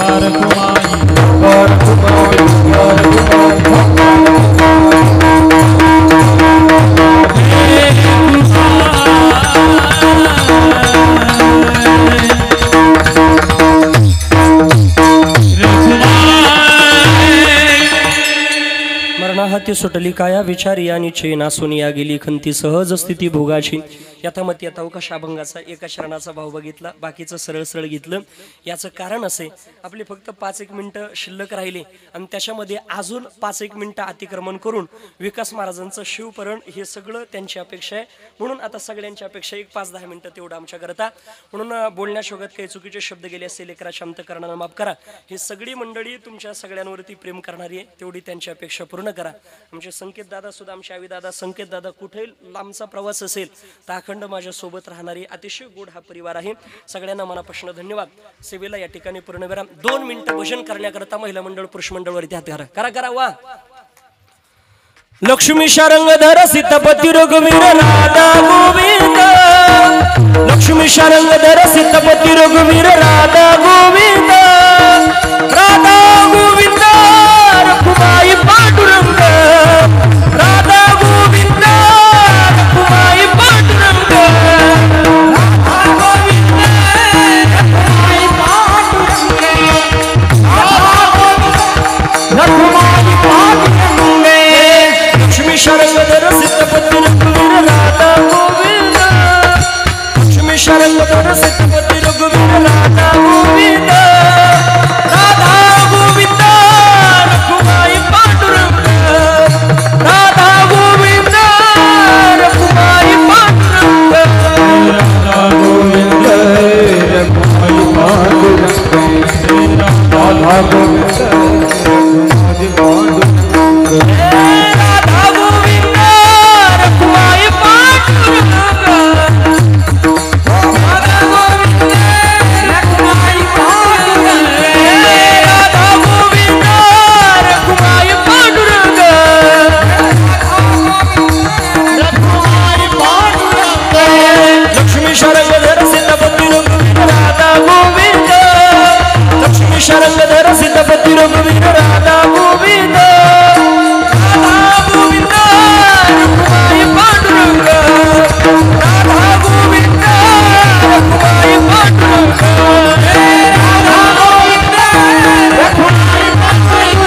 Speaker 4: वार कुमाई
Speaker 2: वार कुमाई वार
Speaker 1: मरणाहाती सुटली काया विचारी आणि चेना सोनिया गेली खंती सहज स्थिती भोगाची यथामती आता अवकाश अभंगाचा एका शरणाचा भाव बघितला बाकीचं सरळ सरळ घेतलं याचं कारण असे आपले फक्त 5-1 मिनिटं शिल्लक राहिले आणि त्याच्यामध्ये अजून 5-1 मिनिटं अतिक्रमण करून विकास महाराजांचं शिवपरण हे सगळं त्यांची अपेक्षा आहे म्हणून आता सगळ्यांची अपेक्षा 5-10 मिनिटं तेवढं आमच्याकरता म्हणून बोलण्याशोगत काही चुकीचे शब्द गेले असेल लेकरा शांत करणारा माफ करा ही सगळी मंडळी तुमच्या सगळ्यांवरती प्रेम करणारी आहे तेवढी त्यांची अपेक्षा पूर्ण करा आमचे संकेत दादा सुद्धा आमचे आवी दादा संकेत दादा कुठे लांबचा प्रवास असेल तर अखंड माझ्या सोबत राहणारी अतिशय गोड हा परिवार आहे सगळ्यांना मनापासून धन्यवाद सेवेला या ठिकाणी पूर्ण विराम 2 मिनिटं भजन करण्याकरता महिला मंडळ पुरुष मंडळ वरती हात करा करा वा लक्ष्मी शारंगधर सीतापती रघुवीर राधा गोविंद लक्ष्मी शारंगधर सीतापती रघुवीर राधा गोविंद राधा गोविंद रघुमाई पांडुरंग राधा गोविंद रघुमाई पांडुरंग राधा गोविंद रघुमाई पांडुरंग रघुमाई पांडुरंग लक्ष्मी शारंगधर सीतापती रघुवीर राधा गोविंद लक्ष्मी शारंगधर सीतापती रघुवीर राधा गोविंद राधा गोविंद रघुमाई पांडुरंग राधा गोविंद रघुमाई पांडुरंग
Speaker 2: राधा गोविंद रघुमाई पांडुरंग राधा गोविंद रघुमाई पांडुरंग
Speaker 1: राधा गोविंद रघुमाई पांडुरंग राधा गोविंद रघुमाई पांडुरंग राधा गोविंद रघुमाई पांडुरंग रघुमाई पांडुरंग लक्ष्मी शारंगधर सीतापती रघुवीर राधा गोविंद लक्ष्मी शारंगधर सीतापती रघुवीर राधा गोविंद राधा गोविंद रघुमाई पांडुरंग राधा गोविंद रघुमाई पांडुरंग राधा गोविंद रघुमाई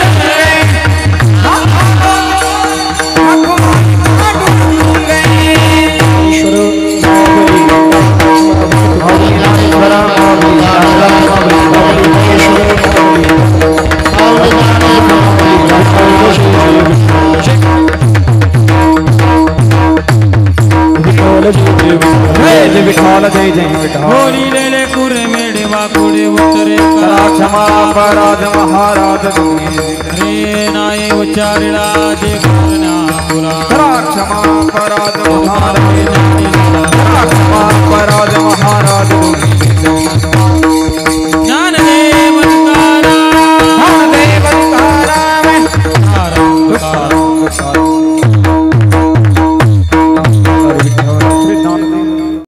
Speaker 2: विठाल जय जय विठाल
Speaker 4: होली लेले कुरे मेडे वाकुडे उतरे
Speaker 2: करा क्षमा अपराध महाराज
Speaker 4: रे नाये उच्चारिला जे करना पुरा
Speaker 2: करा क्षमा अपराध महाराज करा क्षमा अपराध महाराज